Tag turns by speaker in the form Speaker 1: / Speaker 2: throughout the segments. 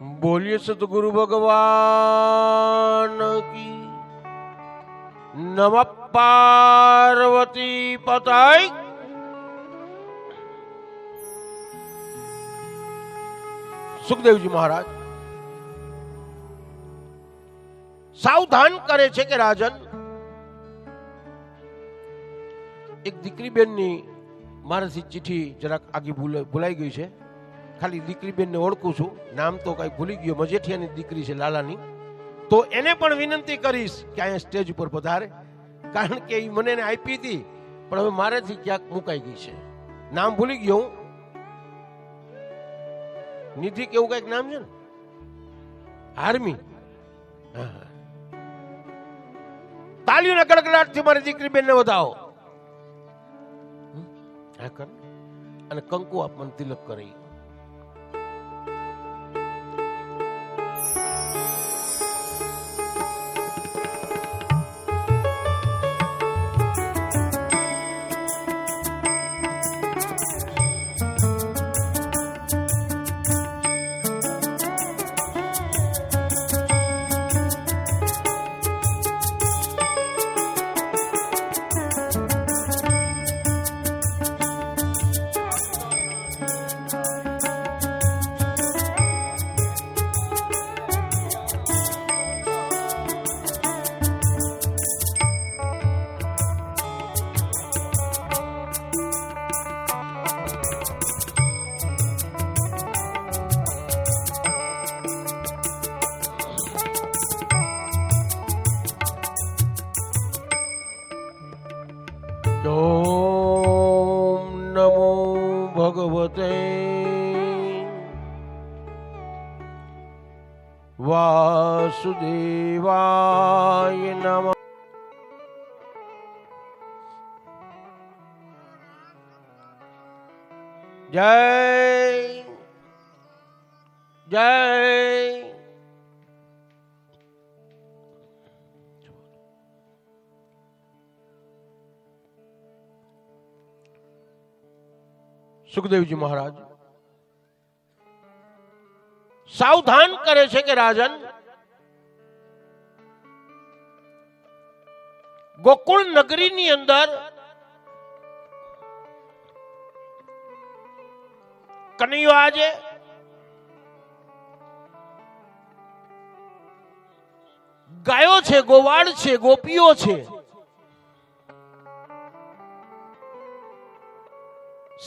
Speaker 1: बोलिए सतगुरु भगवान की। नमः पार्वती पताई। સુખદેવજી મહારાજ સાવધાન કરે છે કે રાજન, એક દીકરી બેનની મારાથી ચિઠ્ઠી જરાક આગી ભૂલાઈ ગઈ છે. ખાલી દીકરી બેનને ઓળખું છું, નામ તો કઈ ભૂલી ગયો. મજેઠિયાની દીકરી છે લાલાની. તો એને પણ વિનંતી કરીશ કે અહીંયા સ્ટેજ ઉપર પધારે, કારણ કે એ મને એને આપી હતી પણ હવે મારેથી ક્યાંક મુકાઈ ગઈ છે. નામ ભૂલી ગયો હું. નિધિ કેવું કઈક નામ છે ને, હાર્મી. તાલીઓના કડકડાટથી મારી દીકરી બેનને વધાવો અને કંકુ આપ મને તિલક કરી. ઓમ નમો ભગવતે વાસુદેવાય નમઃ. જય જય સુખદેવજી મહારાજ સાવધાન કરે છે કે રાજન, ગોકુળ નગરીની અંદર કનૈયો આજે ગાયો છે, ગોવાળ છે, ગોપીઓ છે,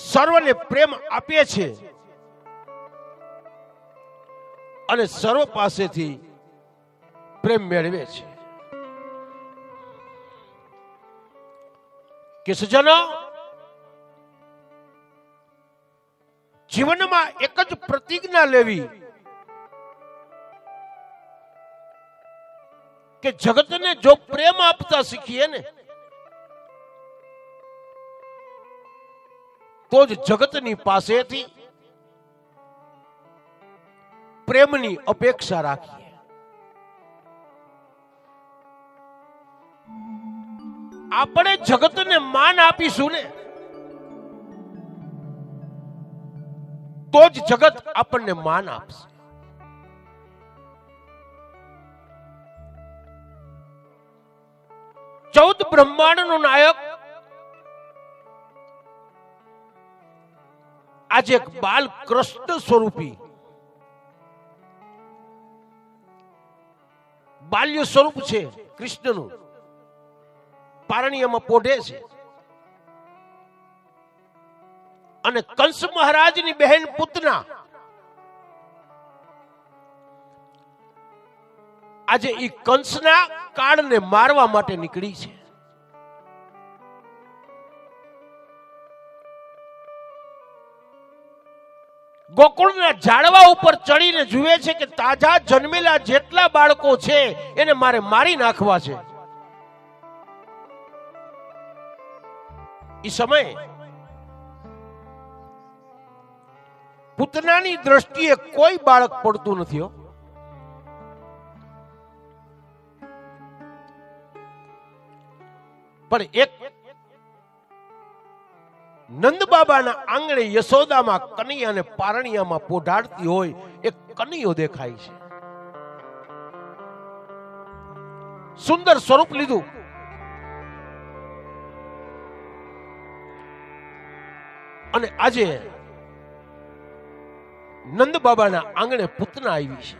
Speaker 1: સર્વને પ્રેમ આપે છે અને સર્વ પાસેથી પ્રેમ મેળવે છે. કે સજ્જનો, જીવનમાં એક જ પ્રતિજ્ઞા લેવી કે જગતને જો પ્રેમ આપતા શીખીએ ને તો જ જગતની પાસેથી પ્રેમની અપેક્ષા રાખીએ. આપણે જગતને માન આપીશું ને તો જ જગત આપણને માન આપશે. ચૌદ બ્રહ્માંડનો નાયક આજે એક બાલ કૃષ્ણ સ્વરૂપી બાલ્ય સ્વરૂપ છે કૃષ્ણનું, પારણીયમાં પોઢે છે. અને કંસ મહારાજની બહેન પૂતના આજે ઈ કંસના કાળને મારવા માટે નીકળી છે. ગોકુળના ઝાડવા ઉપર ચડીને જુએ છે કે તાજા જન્મેલા જેટલા બાળકો છે એને મારે મારી નાખવા છે. ઈ સમયે પૂતનાની દ્રષ્ટિએ કોઈ બાળક પડતું નથી હો. પણ એક નંદ બાબાના આંગણે યશોદામાં કનૈયાને પારણિયામાં પોઢાડતી હોય એક કનૈયો દેખાય છે. સુંદર સ્વરૂપ લીધું. અને આજે નંદ બાબાના આંગણે પૂતના આવી છે.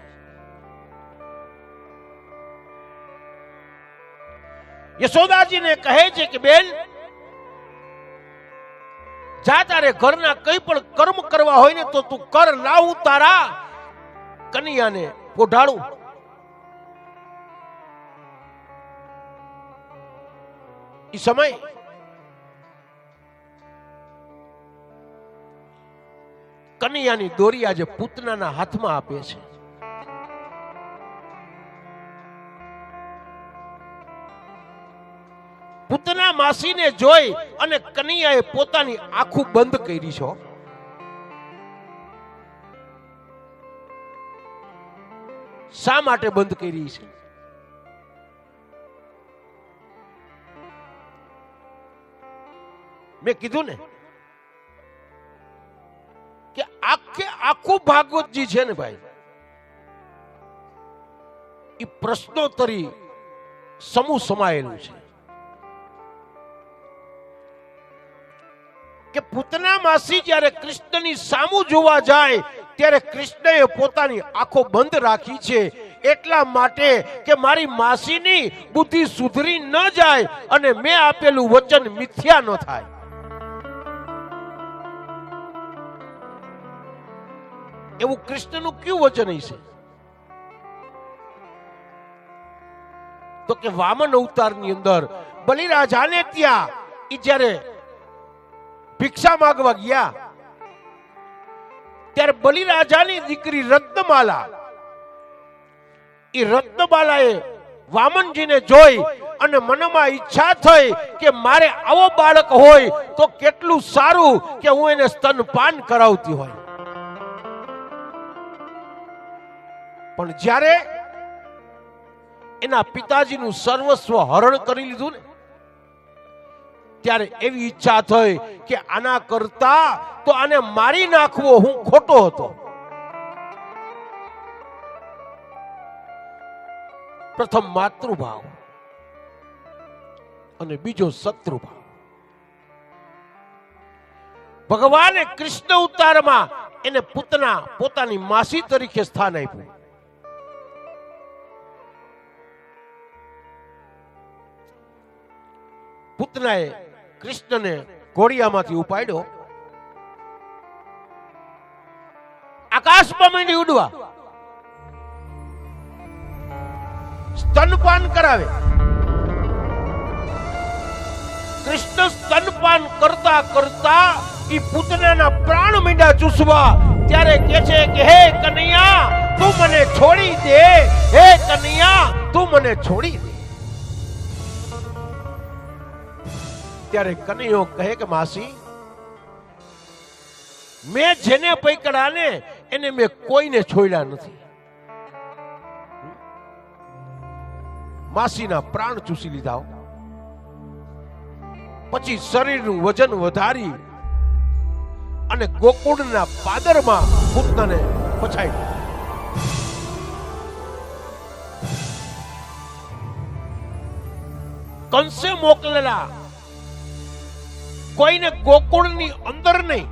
Speaker 1: યશોદાજીને કહે છે કે બેન, જા તારે ઘરના કઈ પણ કર્મ કરવા હોય ને તો તું કર, લાવું તારા કનૈયાને પોઢાડું. એ સમય કનૈયાની દોરી આજે પૂતનાના હાથમાં આપે છે. પૂતના માસીને જોઈ અને કનૈયાએ પોતાની આંખો બંધ કરી છે. શા માટે બંધ કરી છે? મેં કીધું ને કે આખું ભાગવતજી છે ને ભાઈ, એ પ્રશ્નોત્તરી સમૂહ સમાયેલું છે. કે પૂતના માસી જ્યારે કૃષ્ણની સામું જોવા જાય ત્યારે કૃષ્ણએ પોતાની આંખો બંધ રાખી છે, એટલા માટે કે મારી માસીની બુદ્ધિ સુધરી ન જાય અને મેં આપેલું વચન મિથ્યા ન થાય. એવું કૃષ્ણનું કયું વચન છે? તો કે વામન અવતારની અંદર બલિરાજાને ત્યાં ઈ જ્યારે ભિક્ષા માંગવા ગયા ત્યારે બલિરાજાની દીકરી રત્નમાલા, એ રત્નમાલાએ વામનજીને જોઈ અને મનમાં ઈચ્છા થઈ કે મારે આવો બાળક હોય તો કેટલું સારું કે હું એને સ્તનપાન કરાવતી હોય. પણ જ્યારે એના પિતાજીનું સર્વસ્વ હરણ કરી લીધું ને, ત્યારે એવી ઈચ્છા થઈ કે આના કરતા તો આને મારી નાખવો હું ખોટો હતો. પ્રથમ માતૃભાવ અને બીજો શત્રુભાવ. ભગવાને કૃષ્ણ અવતારમાં એને પૂતના પોતાની માસી તરીકે સ્થાન આપ્યું. પૂતનાએ કૃષ્ણને ઘોડિયામાંથી ઉપાડ્યો, આકાશમાં માંડી ઉડવા, સ્તનપાન કરાવે. કૃષ્ણ સ્તનપાન કરતા કરતા ઈ પૂતનાના પ્રાણ માંડ્યા ચૂસવા. ત્યારે કહે છે કે હે કનૈયા તું મને છોડી દે, હે કનૈયા તું મને છોડી દે. ત્યારે કનૈયો કહે કે માસી, મેં જેને પકડ્યા ને એને મેં કોઈને છોડ્યા નથી. માસીના પ્રાણ ચૂસી લીધા. પછી શરીરનું વજન વધારી અને ગોકુળના પાદરમાં પૂતનાને પછાડી. કંસે મોકલેલા કોઈને ગોકુળની અંદર નહીં,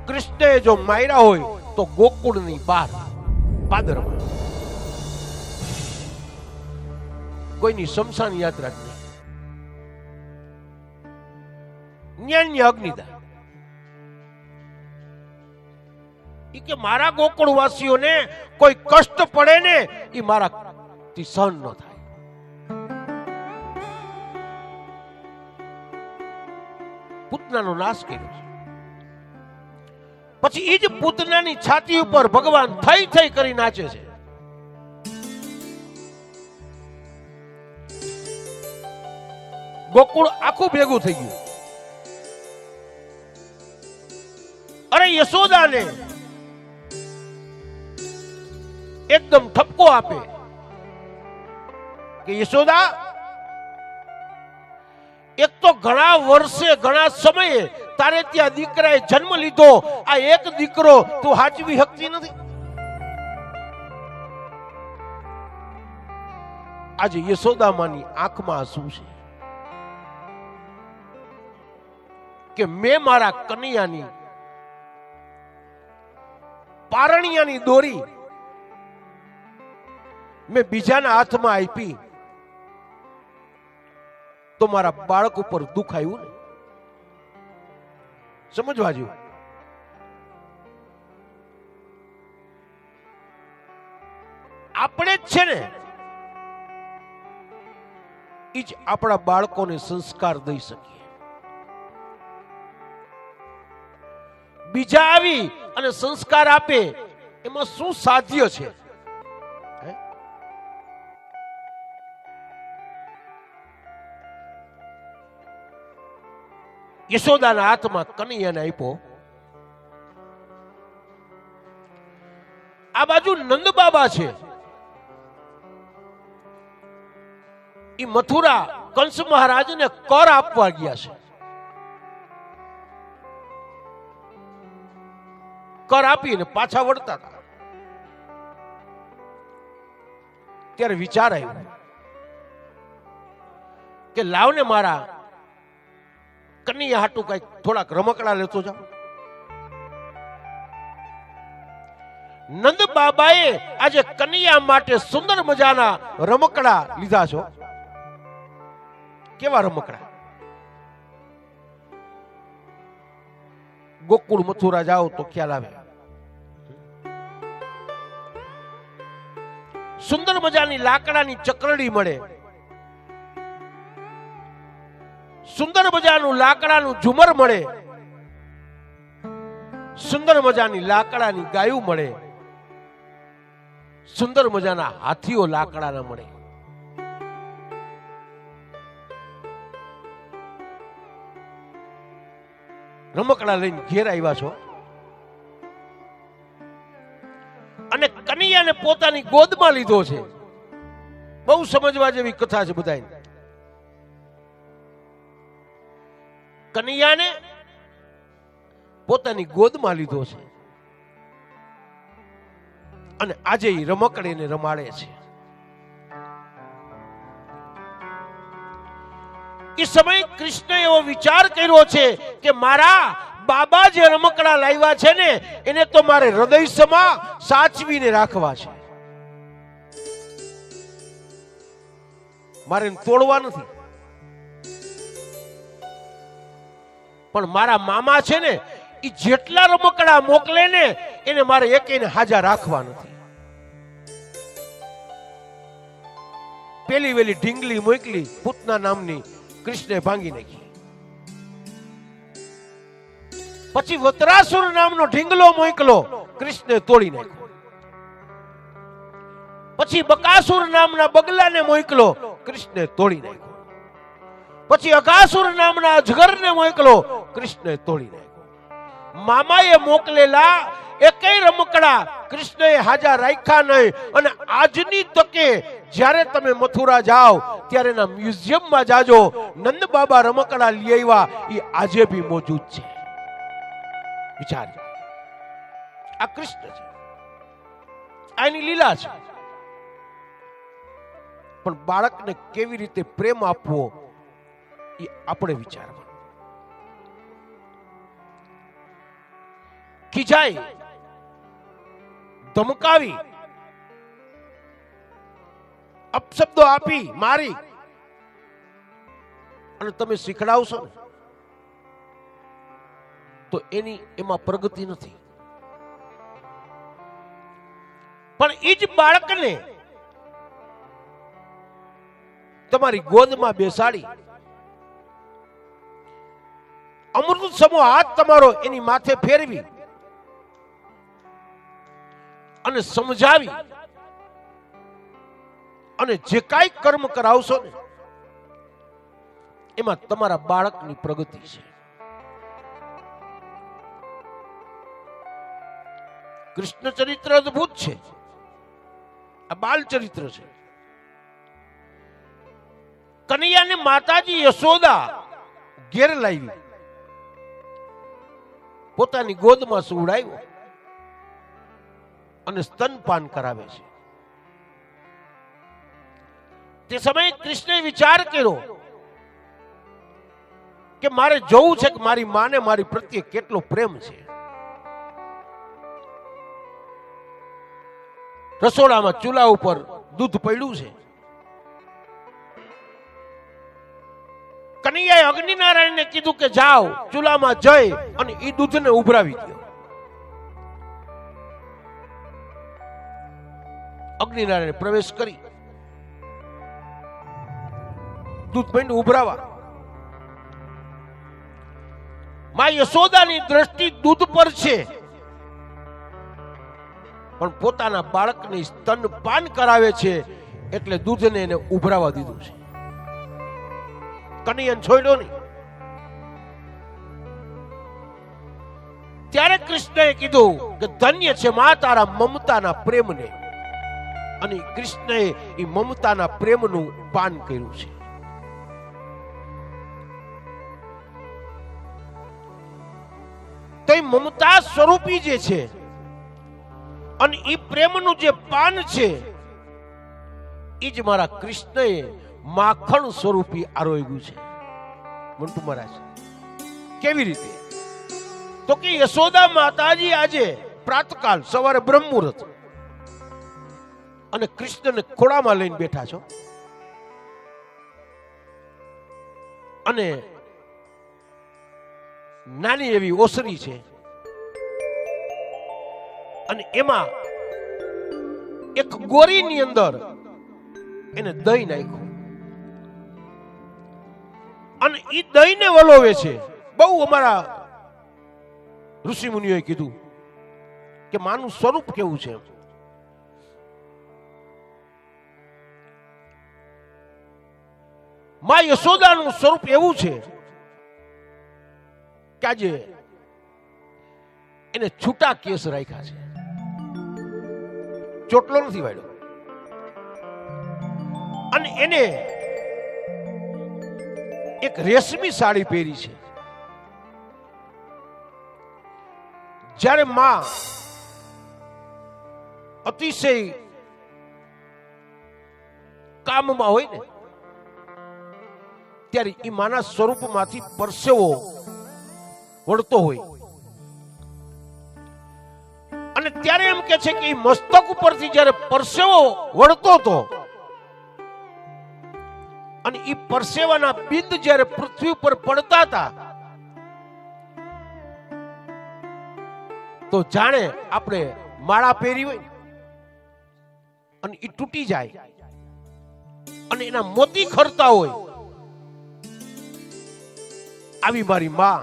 Speaker 1: કૃષ્ણએ જો માર્યા હોય તો ગોકુળની બહાર પાદરમાં. કોઈની શમશાન યાત્રા નહીં, ન્યાન્ય અગ્નિદાન. ઈ કે મારા ગોકુળ વાસીઓને કોઈ કષ્ટ પડે ને ઈ મારાથી સહન ન થાય. પૂતનાનો નાશ કર્યો છે. પછી ઈ જ પૂતનાની છાતી ઉપર ભગવાન થઈ થઈ કરી નાચે છે. ગોકુળ આખું ભેગું થઈ ગયું. અરે યશોદાને એકદમ ઠપકો આપે કે યશોદા, એક તો ઘણા વર્ષે ઘણા સમયે તારે ત્યાં દીકરાએ જન્મ લીધો, આ એક દીકરો તું હાચવી શકતી નથી. આજે યશોદામાની આંખમાં આંસુ છે કે મેં મારા કનૈયાની પારણિયાની દોરી મેં બીજાના હાથમાં આપી તો મારા બાળક ઉપર દુઃખ આવ્યું ને. સમજવા જેવું. આપણે જ છે ને ઈ જ આપણા બાળકોને સંસ્કાર દઈ શકીએ. બીજા આવી અને સંસ્કાર આપે એમાં શું સાધ્ય છે? યશોદાના હાથમાં કનૈયાને આપ્યો. આ બાજુ નંદ બાબા છે, ઈ મથુરા કંસ મહારાજને કર આપવા ગયા છે. કર આપીને પાછા વળતા હતા ત્યારે વિચાર આવ્યો કે લાવને મારા કનૈયા હાટું કઈક થોડાક રમકડા લેતો જાવ. નંદ બાબાએ આજે કનૈયા માટે સુંદર મજાના રમકડા લીધા છો. કેવા રમકડા? ગોકુળ મથુરા જાઓ તો ખ્યાલ આવે. સુંદર મજાની લાકડાની ચક્રડી મળે, સુંદર મજાનું લાકડાનું ઝુમર મળે, સુંદર મજાની લાકડાની ગાયું મળે, સુંદર મજાના હાથીઓ લાકડાના મળે. રમકડા લઈને ઘેર આવ્યા છો અને કનૈયાને પોતાની ગોદમાં લીધો છે. બહુ સમજવા જેવી કથા છે બધાય. કનૈયાને પોતાની ગોદમાં લીધો છે અને આજે એ રમકડીને રમાડે છે. એ સમય કૃષ્ણએ એવો વિચાર કર્યો છે કે મારા બાબા જે રમકડા લાવ્યા છે ને એને તો મારે હૃદય સમા સાચવીને રાખવા છે. મારે તોડવા નથી. પણ મારા મામા છે ને એ જેટલા રમકડા મોકલે ને એને મારે એકેયને હાજર રાખવા નથી. પેલી વેલી ઢીંગલી મોકલી પૂતના નામની, કૃષ્ણે ભાંગી નાખી. પછી વત્રાસુર નામનો ઢીંગલો મોકલો, કૃષ્ણે તોડી નાખ્યો. પછી બકાસુર નામના બગલાને મોકલો, કૃષ્ણે તોડી નાખ્યો. પછી અઘાસુર નામના અજગરને મોકલો, કૃષ્ણે તોડી નાખ્યો. મામાએ મોકલેલા એકેય રમકડા કૃષ્ણએ હાજર રાખ્યા નહીં. અને આજની તકે જ્યારે તમે મથુરા જાઓ ત્યારે એના મ્યુઝિયમમાં જાજો. નંદ બાબા રમકડા લઈ આવ્યા, એ આજે બી મોજૂદ છે. વિચાર, આ કૃષ્ણ છે, આની લીલા છે. પણ બાળકને કેવી રીતે પ્રેમ આપવો એ આપણે વિચારવાનું. ખીજાય, ધમકાવી, અપશબ્દો આપી, મારી અને તમે શીખડાવશો ને તો એમાં પ્રગતિ નથી. પણ એ જ બાળકને તમારી ગોદમાં બેસાડી અમૃત સમો હાથ તમારો એની માથે ફેરવી અને સમજાવી અને જે કાંઈ કર્મ કરાવશો ને એમાં તમારા બાળકની પ્રગતિ છે. કૃષ્ણ ચરિત્ર અદ્ભુત છે. આ બાલ ચરિત્ર છે. કનૈયાને માતાજી યશોદા ઘેર લાવી પોતાની ગોદમાં સુવડાવ્યો અને સ્તનપાન કરાવે છે. તે સમયે કૃષ્ણે વિચાર કર્યો કે મારે જોવું છે કે મારી માને મારી પ્રત્યે કેટલો પ્રેમ છે. રસોડામાં ચૂલા ઉપર દૂધ પડ્યું છે. કનૈયાએ અગ્નિનારાયણને કીધું કે જાઓ ચૂલામાં જઈ અને એ દૂધને ઉભરાવી દો. અગ્નિનારાયણે પ્રવેશ કરી દૂધ માંડ્યું ઉભરાવા. માં યશોદાની દ્રષ્ટિ દૂધ પર છે, પણ પોતાના બાળકને સ્તનપાન કરાવે છે એટલે દૂધને એને ઉભરાવા દીધું છે. કનૈયાને છોડ્યો નહીં. ત્યારે કૃષ્ણએ કીધું કે ધન્ય છે માં તારા મમતાના પ્રેમને, અને કૃષ્ણએ એ મમતાના પ્રેમનું પાન કર્યું છે. તો એ મમતા સ્વરૂપી જે છે અને એ પ્રેમનું જે પાન છે એ જ મારા કૃષ્ણએ માખણ સ્વરૂપી આરોગ્યું છે. મંટુ મહારાજ કેવી રીતે? તો કે યશોદા માતાજી આજે પ્રાતકાલ સવારે બ્રહ્મ મુહૂર્ત અને કૃષ્ણને ખોળામાં લઈને બેઠા છો, અને નાની એવી ઓસરી છે અને એમાં એક ગોરીની અંદર એને દહીં નાખ્યું અને એ દહીંને વલોવે છે. બહુ અમારા ઋષિ મુનિઓએ કીધું કે માનું સ્વરૂપ કેવું છે. માં યશોદાનું સ્વરૂપ એવું છે કે આજે એને છૂટા કેસ રાખ્યા છે, ચોટલો નથી વાળ્યો, અને એને એક રેશમી સાડી પહેરી છે. જ્યારે માં અતિશય કામમાં હોય ને ત્યારે એ માના સ્વરૂપમાંથી પરસેવો વળતો હોય, અને ત્યારે એમ કે છે કે એ મસ્તક ઉપરથી જ્યારે પરસેવો વળતો હતો અને એ પરસેવાના બિંદ જ્યારે પૃથ્વી ઉપર પડતા હતા તો જાણે આપણે માળા પહેરી હોય અને એ તૂટી જાય અને એના મોતી ખરતા હોય, આવી મારી માં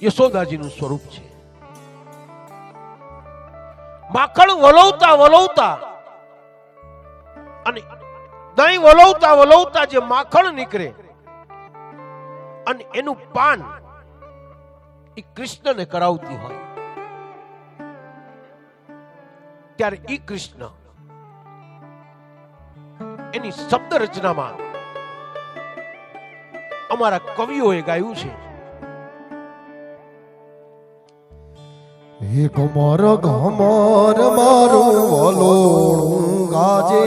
Speaker 1: યશોદાજીનું સ્વરૂપ છે. માખણ વલોવતા વલોવતા અને દહીં વલોવતા વલોવતા જે માખણ નીકળે અને એનું પાન એ કૃષ્ણને કરાવતી હોય, ત્યારે ઈ કૃષ્ણ એની શબ્દ રચનામાં અમારા કવિઓએ ગાયું છે.
Speaker 2: હે કુમાર ઘમર મારું વલોણું ગાજે,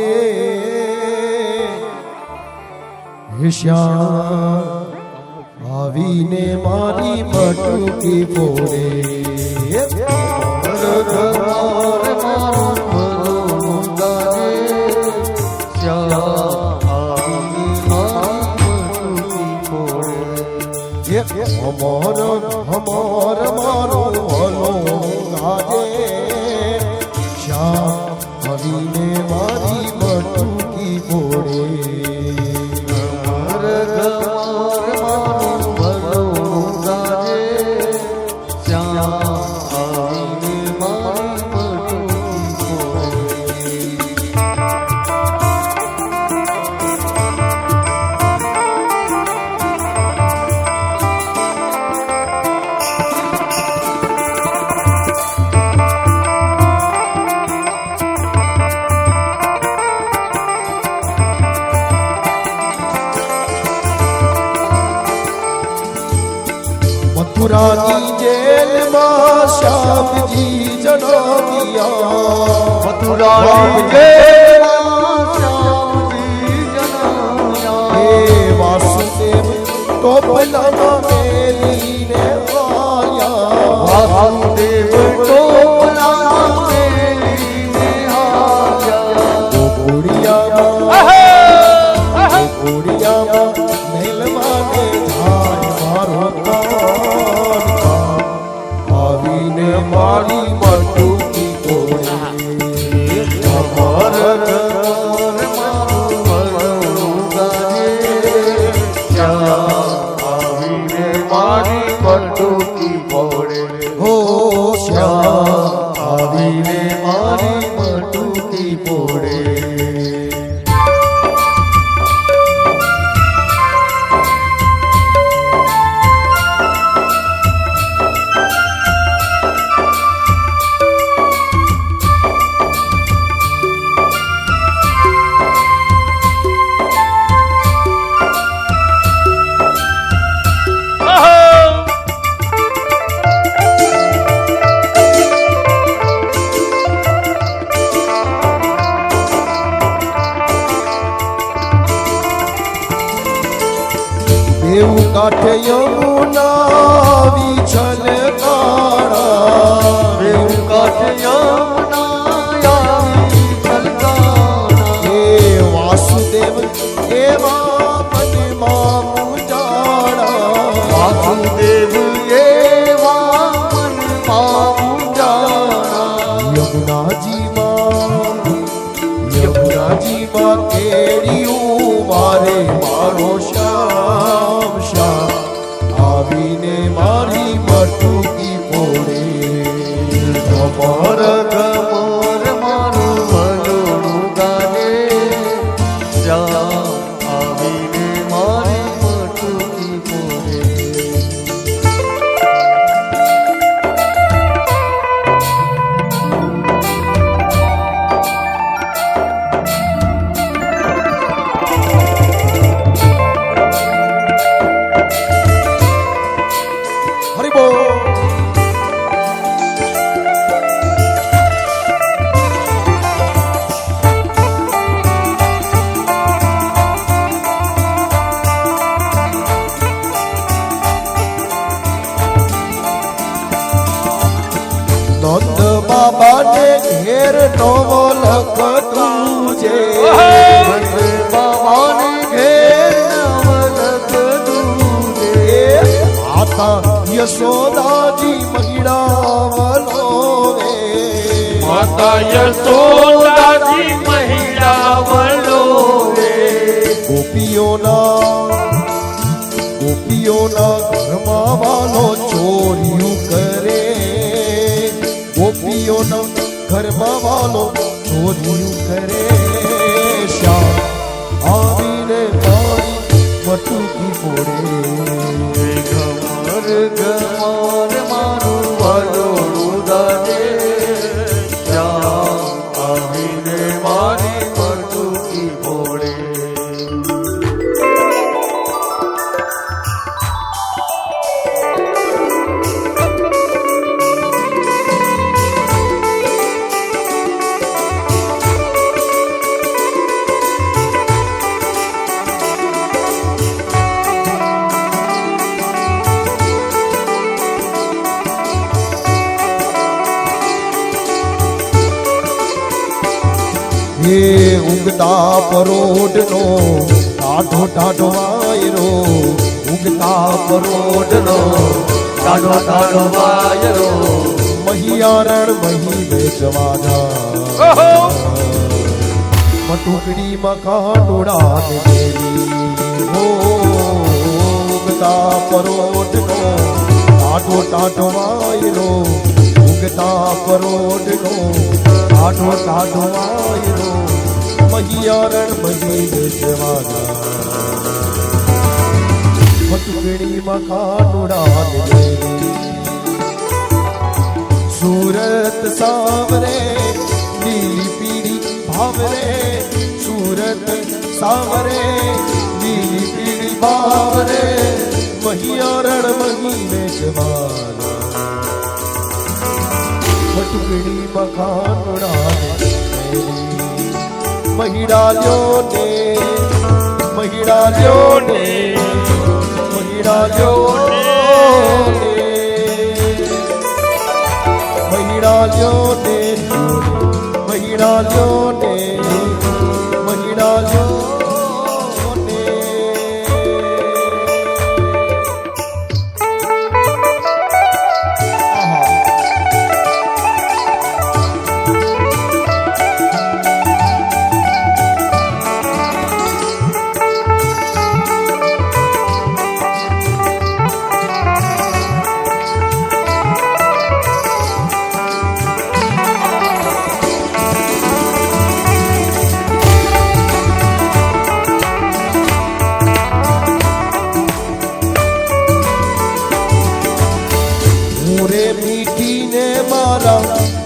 Speaker 2: હે શ્યામ આવીને મારી બટુકી ફોડે. કુમાર ઘમર મારું વલોણું ગાજે, શ્યામ આવીને મારી બટુકી ફોડે. અમર અમર મારું વલોણું ગાજે, શ્યામ આવીને મારી બટુકી ફોડે. અમર અમર મારું વલોણું ગાજે, શ્યામ આવીને મારી બટુકી ફોડે. મથુરાની જેલમાં શ્યામજી જન્મ્યા
Speaker 3: મથુરાની જેલમાં શ્યામજી જન્મ્યા
Speaker 2: હે વાસુદેવ ટોપલામાં મેલીને આવ્યા
Speaker 3: વાસુદેવ ટોપલામાં મેલીને આવ્યા
Speaker 2: ગોળિયામાં મેલવાને જાય મારો કાન આવીને મારી મટુકી તોડે
Speaker 3: અમાર ઘર મારું વરણું ગાજે શ્યામ આવીને મારી મટુકી ફોડે
Speaker 2: હો શ્યામ
Speaker 3: આવીને મારી મટુકી ફોડે
Speaker 2: દેવ કાંઠે યમુના વિછલ કાળા
Speaker 3: દેવ કાંઠે યમુના આવી છલકાણા
Speaker 2: હે વાસુદેવ એવા મનમાં મુજાણા
Speaker 3: વાસુદેવ એવા મનમાં ઉજાણા
Speaker 2: યમુનાજીમાં કેડિયું મારે મારો શ્યામ શ્યામ આવીને મારી મટુકી ફોડે
Speaker 3: અમાર ઘર મારું વરણું ગાજે શ્યામ આવીને મારી મટુકી ફોડે
Speaker 2: હરિ બોલ નંદ બાબાને ઘેર નવલખ તુજે
Speaker 3: બાબાને ઘેર નવલખ દૂજે
Speaker 2: માતા યશોદાજી મહિડા વલોવે
Speaker 1: માતા યશોદાજી મહિલા વલોવે
Speaker 2: ગોપીઓના ઘરમાં વાલો ચોર્યું કરે ગોપીઓના ઘરમાં વાલો ચોર્યું કરે શ્યામ આવીને મારી મટુકી ફોડે
Speaker 3: ઘર ઘર મારું વરણું ગાજે શ્યામ આવીને મારી મટુકી ફોડે
Speaker 2: હે ઉગતા પરોઢનો ટાઢો ટાઢો વાયરો ઉગતા પરોઢનો
Speaker 3: ટાઢો ટાઢો વાયરો
Speaker 2: મહિયારણ મહી વેચવાના મટુકડીમાં કાંડોડા દેવી હો ઉગતા પરોઢનો ટાઢો ટાઢો વાયરો ઉગતા પરોઢનો ટાઢો ટાઢો વાયરો મહિયારણ મહી વેચવાના મટુકડીમાં કાંડોડા દેવી सूरत सावरे नीली पीड़ी भावरे सूरत સુરત સાવરે લીલી પીળી બાવરે મહિયારણ મહીને જવાના મટુકડી મખાનડા મહિડાલ્યો ને મહિડાલ્યો ને મહિડાલ્યો ને મહિડાલ્યો ને મહિડાલ્યો ને મહિડાલ્યો ને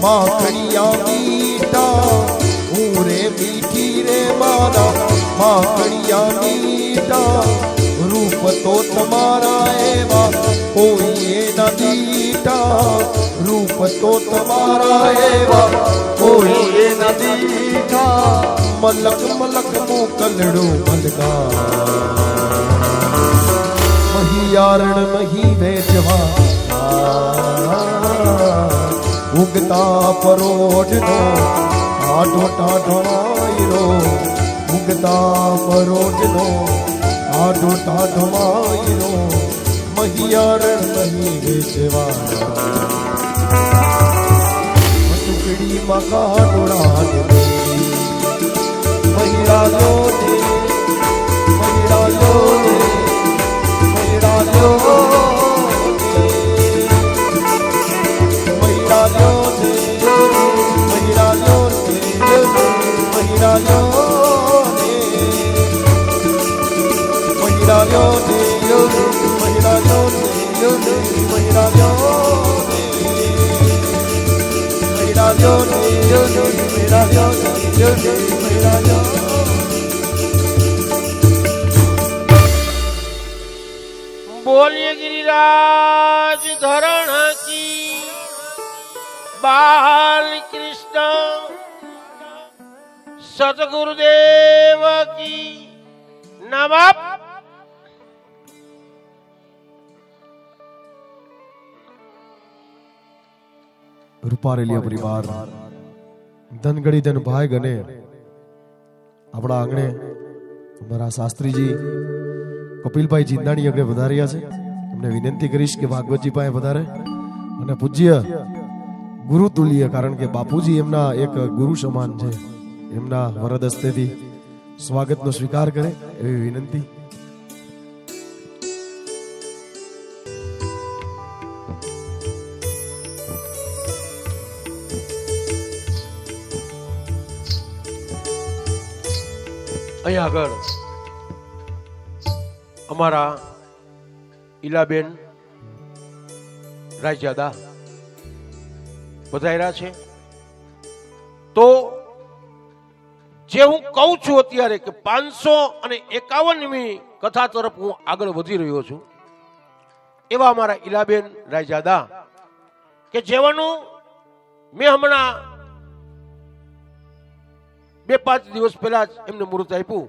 Speaker 2: માખણિયા મીઠા હું રે મીઠી રે મારા માખણિયા મીઠા રૂપ તો તમારા એવા કોઈ ના દીઠા રૂપ તો તમારા એવા
Speaker 3: કોઈ ના દીઠા
Speaker 2: મલક મલક મોકલડો મલકા મહિયારણ મહી વેચવા ઉગતા પરોઢનો ટાઢો ટાઢો માયરો ઉગતા પરોઢનો ટાઢો ટાઢો માયરો મહિયારણ મહી વેચવાના ટુકડી મકાનોડા મહિડાલો ને મહિડાલો ને મહિડાલો
Speaker 1: बोलिए गिरिराज धरण की बाल कृष्ण सतगुरुदेव की नमः।
Speaker 2: રૂપારેલિયા પરિવાર ધનગડી ધન ભાઈ ગને આપણા આંગણે અમારા શાસ્ત્રીજી કપિલભાઈ જીંદાણી આગળ વધાર્યા છે. એમને વિનંતી કરીશ કે ભાગવતજી પાસે વધારે અને પૂજ્ય ગુરુ તુલ્ય, કારણ કે બાપુજી એમના એક ગુરુ સમાન છે, એમના વરદ હસ્તેથી સ્વાગતનો સ્વીકાર કરે એવી વિનંતી.
Speaker 1: અહીંયા આગળ અમારા ઈલાબેન રાયજાદા પધાર્યા છે. તો જે હું કહું છું અત્યારે કે 551મી કથા તરફ હું આગળ વધી રહ્યો છું, એવા અમારા ઈલાબેન રાયજાદા કે જેવાનું મેં હમણાં 2-5 દિવસ પહેલા જ એમને મુહૂર્ત આપ્યું.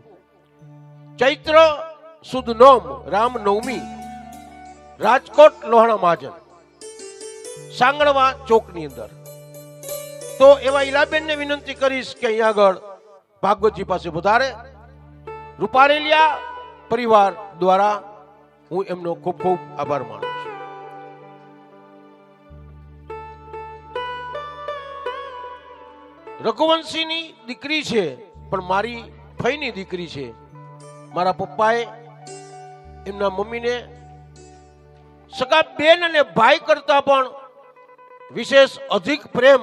Speaker 1: ચૈત્ર સુદ નોમ રામનવમી રાજકોટ લોહાણા મહાજન સાંગણવા ચોકની અંદર. તો એવા ઈલાબેનને વિનંતી કરીશ કે અહીંયા આગળ ભાગવતજી પાસે વધારે. રૂપારેલિયા પરિવાર દ્વારા હું એમનો ખૂબ ખૂબ આભાર માનું છું. રઘુવંશીની દીકરી છે, પણ મારી ફઈની દીકરી છે. મારા પપ્પાએ એમના મમ્મીને સગા બેન અને ભાઈ કરતા પણ વિશેષ અધિક પ્રેમ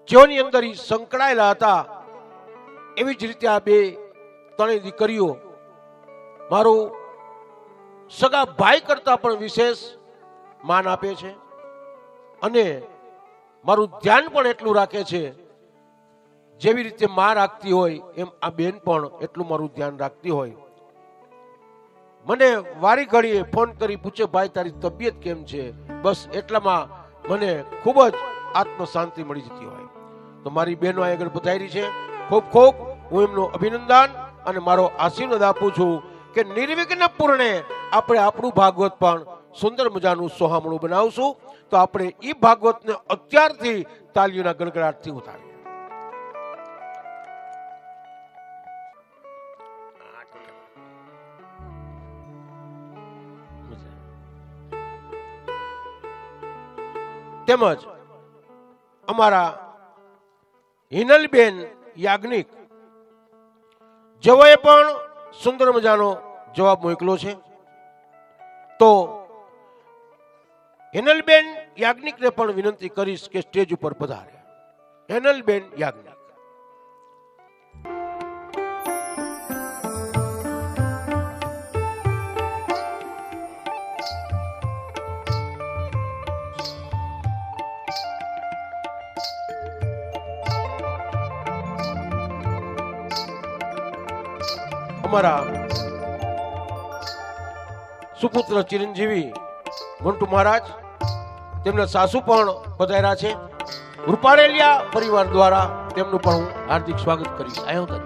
Speaker 1: જેઓની અંદર સંકળાયેલા હતા, એવી જ રીતે આ બે ત્રણેય દીકરીઓ મારું સગા ભાઈ કરતા પણ વિશેષ માન આપે છે અને મારું ધ્યાન પણ એટલું રાખે છે. જેવી રીતે માં રાખતી હોય એમ આ બેન પણ એટલું મારું ધ્યાન રાખતી હોય. મને વારી ઘડીએ ફોન કરી પૂછે, ભાઈ તારી તબિયત કેમ છે? બસ એટલામાં મને ખૂબ જ આત્મ શાંતિ મળી જતી હોય. તો મારી બહેનો આગળ પધારી છે, ખૂબ ખૂબ હું એમનું અભિનંદન અને મારો આશીર્વાદ આપું છું કે નિર્વિઘ્ન પૂર્ણે આપણે આપણું ભાગવત પણ સુંદર મજાનું સોહામણું બનાવશું. તો આપણે એ ભાગવતને અત્યારથી તાલીઓના ગણગડાટથી ઉતારીએ. તેમજ અમારા હિનલબેન યાજ્ઞિક જેઓએ પણ સુંદર મજાનો જવાબ મોકલો છે. તો હિનલબેન યાજ્ઞિકને પણ વિનંતી કરીશ કે સ્ટેજ ઉપર પધારે. હિનલબેન યાજ્ઞિક. અમારા સુપુત્ર ચિરંજીવી મંટુ મહારાજ, તેમના સાસુ પણ પધાર્યા છે. રૂપારેલિયા પરિવાર દ્વારા તેમનું પણ હું હાર્દિક સ્વાગત કરીશ. આવ્યો તરી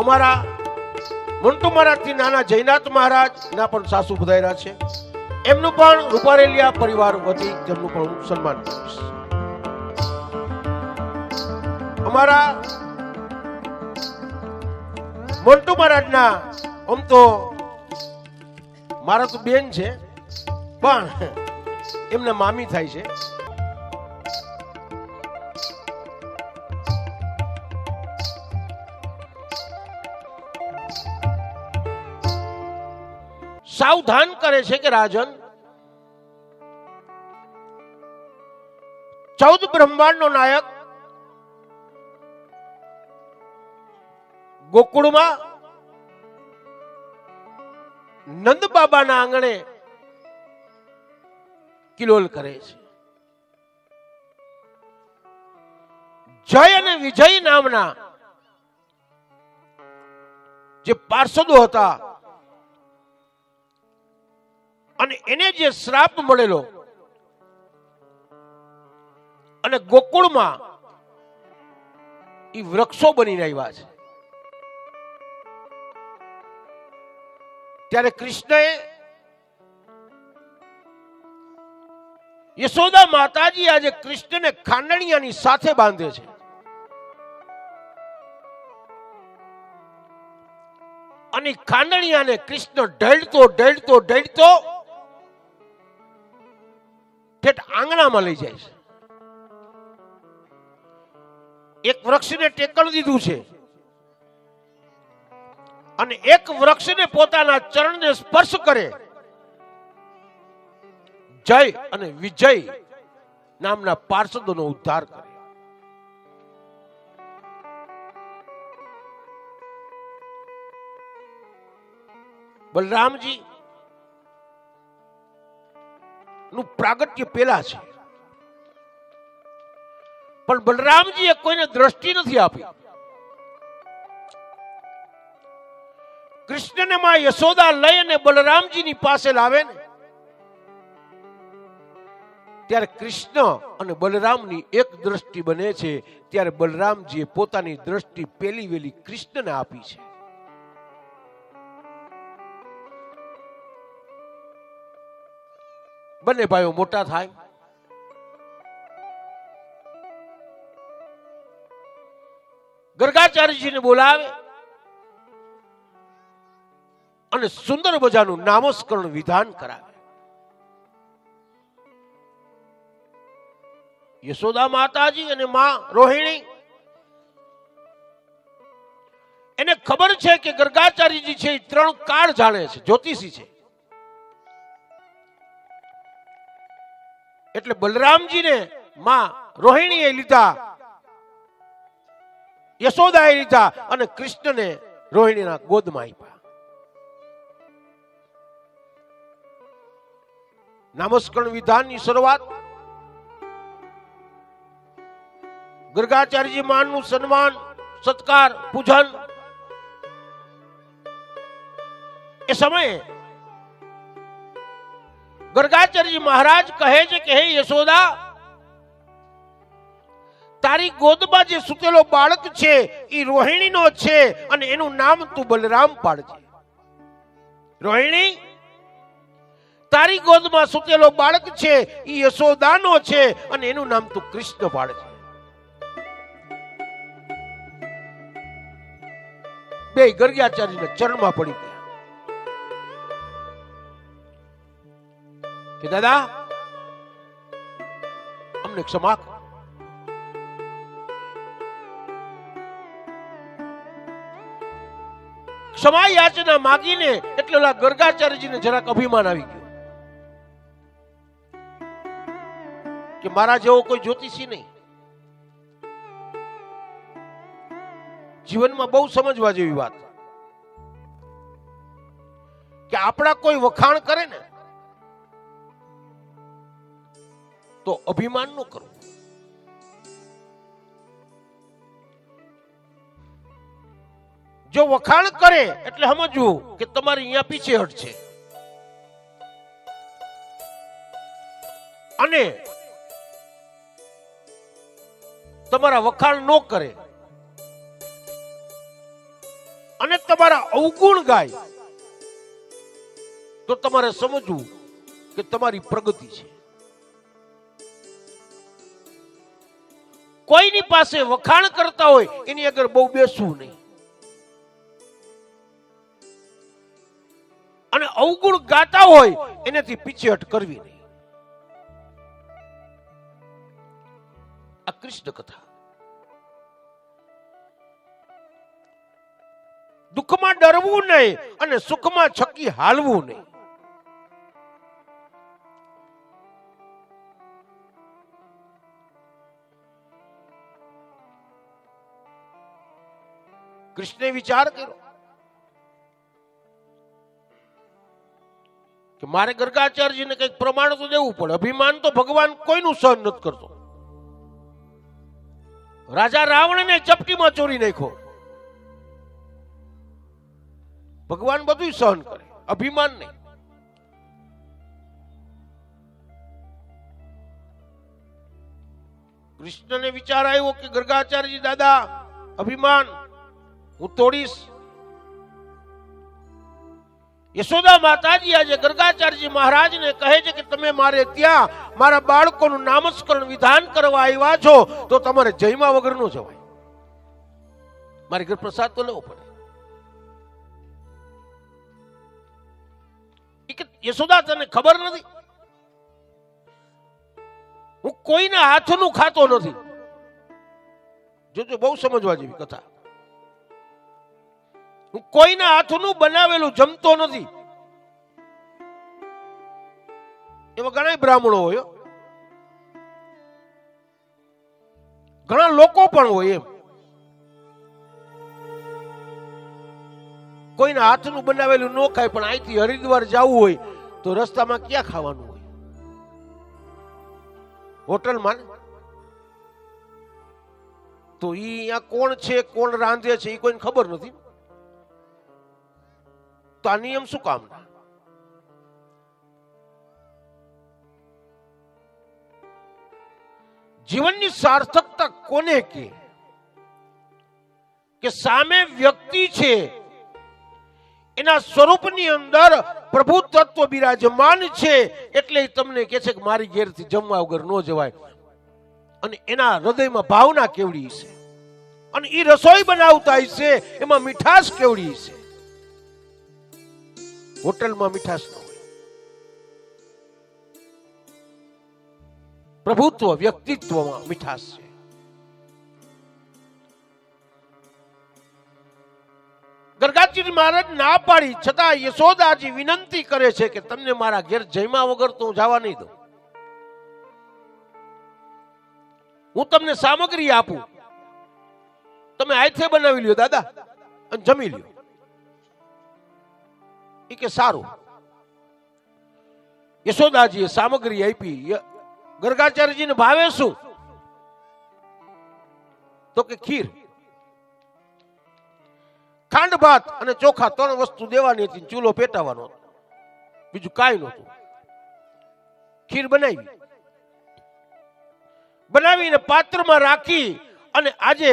Speaker 1: અમારા મંટુ મહારાજથી નાના જયનાથ મહારાજ ના પણ સાસુ પધાર્યા છે. એમનું પણ રૂપારેલિયા પરિવાર વતી તેમનું પણ હું સન્માન કરીશ. અમારા મંટુ મહારાજના આમ તો મારા તો બેન છે, પણ એમના મામી થાય છે. સાવધાન કરે છે કે રાજન, 14 બ્રહ્માંડનો નાયક ગોકુળમાં નંદ બાબાના આંગણે કિલોલ કરે છે. જય અને વિજય નામના જે પાર્ષદો હતા અને એને જે શ્રાપ મળેલો અને ગોકુળમાં એ વૃક્ષો બનીને આવ્યા છે. ત્યારે કૃષ્ણએ યશોદા માતાજી આજે કૃષ્ણને ખાંડણિયાની સાથે બાંધે છે. અને ખાંડણિયાને કૃષ્ણ ઢળતો ઢળતો ઢળતો ઠેઠ આંગણામાં લઈ જાય છે. એક વૃક્ષને ટેકલ દીધું છે અને એક વૃક્ષને પોતાના ચરણને સ્પર્શ કરે. જય અને વિજય નામના પાર્ષદોનો ઉદ્ધાર કરે. બલરામજી નું પ્રાગટ્ય પેલા છે, પણ બલરામજીએ કોઈને દ્રષ્ટિ નથી આપી. કૃષ્ણને માં યશોદા લઈ અને બલરામજીની પાસે લાવે ને ત્યારે કૃષ્ણ અને બલરામની એક દ્રષ્ટિ બને છે. ત્યારે બલરામજીએ પોતાની દ્રષ્ટિ પેલી વેલી કૃષ્ણને આપી છે. બંને ભાઈઓ મોટા થાય, ગર્ગાચાર્યજીને બોલાવે અને સુંદર મજાનું નામસ્કરણ વિધાન કરાવે. યશોદા માતાજી અને માં રોહિણી એને ખબર છે કે ગર્ગાચાર્યજી છે એ 3 કાળ જાણે છે, જ્યોતિષી છે. એટલે બલરામજીને માં રોહિણીએ લીધા, યશોદાએ લીધા અને કૃષ્ણને રોહિણીના ગોદમાં આપ્યા. નામસ્કરણ વિધાનની શરૂઆત, ગર્ગાચાર્યજી મહાનનું સન્માન, સત્કાર, પૂજન, એ સમયે ગર્ગાચાર્યજી મહારાજ કહે છે કે હે યશોદા, તારી ગોદમાં જે સૂતેલો બાળક છે એ રોહિણીનો છે અને એનું નામ તું બલરામ પાડજે. રોહિણી, તારી ગોદમાં સૂતેલો બાળક છે એ યશોદાનો છે અને એનું નામ તું કૃષ્ણ પાડજે. બે ગર્ગાચાર્યના ચરણમાં પડી ગયા કે દાદા, અમને ક્ષમા કરો. ક્ષમા યાચના માગીને એટલે ઓલા ગર્ગાચાર્યજીને જરાક અભિમાન આવી ગયું કે મારા જેવો કોઈ જ્યોતિષી નહીં. જીવનમાં બહુ સમજવા જેવી વાત કે આપણા કોઈ વખાણ કરે ને તો અભિમાન ન કરવું. જો વખાણ કરે એટલે સમજવું કે તમારે અહીંયા પીછેહટ છે, અને તમારા વખાણ ન કરે અને તમારા અવગુણ ગાય તો તમારે સમજવું કે તમારી પ્રગતિ છે. કોઈની પાસે વખાણ કરતા હોય એની આગળ બહુ બેસવું નહીં, અને અવગુણ ગાતા હોય એનાથી પીછેહટ કરવી નહીં. આ કૃષ્ણ કથા. દુઃખમાં ડરવું નહીં અને સુખમાં છકી હાલવું નહીં. કૃષ્ણે વિચાર કર્યો કે મારે ગર્ગાચાર્યજીને કંઈક પ્રમાણ તો દેવું પડે. અભિમાન તો ભગવાન કોઈનું સહન નથી કરતો. રાજા રાવણને ચપટીમાં ચોરી નાખ્યો, ભગવાન બધું સહન કરે, અભિમાન નહીં. કૃષ્ણને વિચાર આવ્યો કે ગર્ગાચાર્યજી દાદા, અભિમાન હું તોડીશ. યશોદા માતાજી આજે ગર્ગાચાર્યજી મહારાજને કહે છે કે તમે મારે ત્યાં મારા બાળકોનું નામસ્કરણ વિધાન કરવા આવ્યા છો તો તમારે જયમા વગર નો જવાય. મારી ઘર પ્રસાદ તો લેવો પડે. યશોદા, તને ખબર નથી, હું કોઈના હાથનું ખાતો નથી. જોજો, બહુ સમજવા જેવી કથા. હું કોઈના હાથનું બનાવેલું જમતો નથી. એવા ઘણા બ્રાહ્મણો હોય, ઘણા લોકો પણ હોય. એમ કોઈના હાથનું બનાવેલું ન ખાય, પણ અહીંથી હરિદ્વાર જવું હોય તો રસ્તામાં ક્યાં ખાવાનું હોય? હોટલમાં. તો અહીંયા કોણ છે, કોણ રાંધે છે એ કોઈને ખબર નથી. તો આ નિયમ શું કામના? જીવનની સાર્થકતા કોને કે સામે વ્યક્તિ છે એના સ્વરૂપની અંદર પ્રભુ તત્વ બિરાજમાન છે, એટલે તમને કહે છે કે મારી ઘેરથી જમવા વગર ન જવાય. અને એના હૃદયમાં ભાવના કેવડી છે, અને એ રસોઈ બનાવતા છે એમાં મીઠાશ કેવડી છે. હોટલમાં મીઠાશ ન હોય. પ્રભુત્વ વ્યક્તિત્વમાં મીઠાશ છે. ગર્ગાચાર્ય મહારાજ ના પાડી છતાં યશોદાજી વિનંતી કરે છે કે તમને મારા ઘેર જમ્યા વગર તો હું જવા નહીં દઉં. હું તમને સામગ્રી આપું, તમે હાથે બનાવી લ્યો દાદા અને જમી લ્યો. એ કે સારું. યશોદાજીએ સામગ્રી આપી. ગર્ગાચાર્યજીને ભાવે શું? તો કે ખીર, ખાંડ ભાત અને ચોખા 3 વસ્તુ દેવાની હતી. ચૂલો પેટાવાનો, બીજું કાંઈ નહોતું. ખીર બનાવીને પાત્રમાં રાખી. અને આજે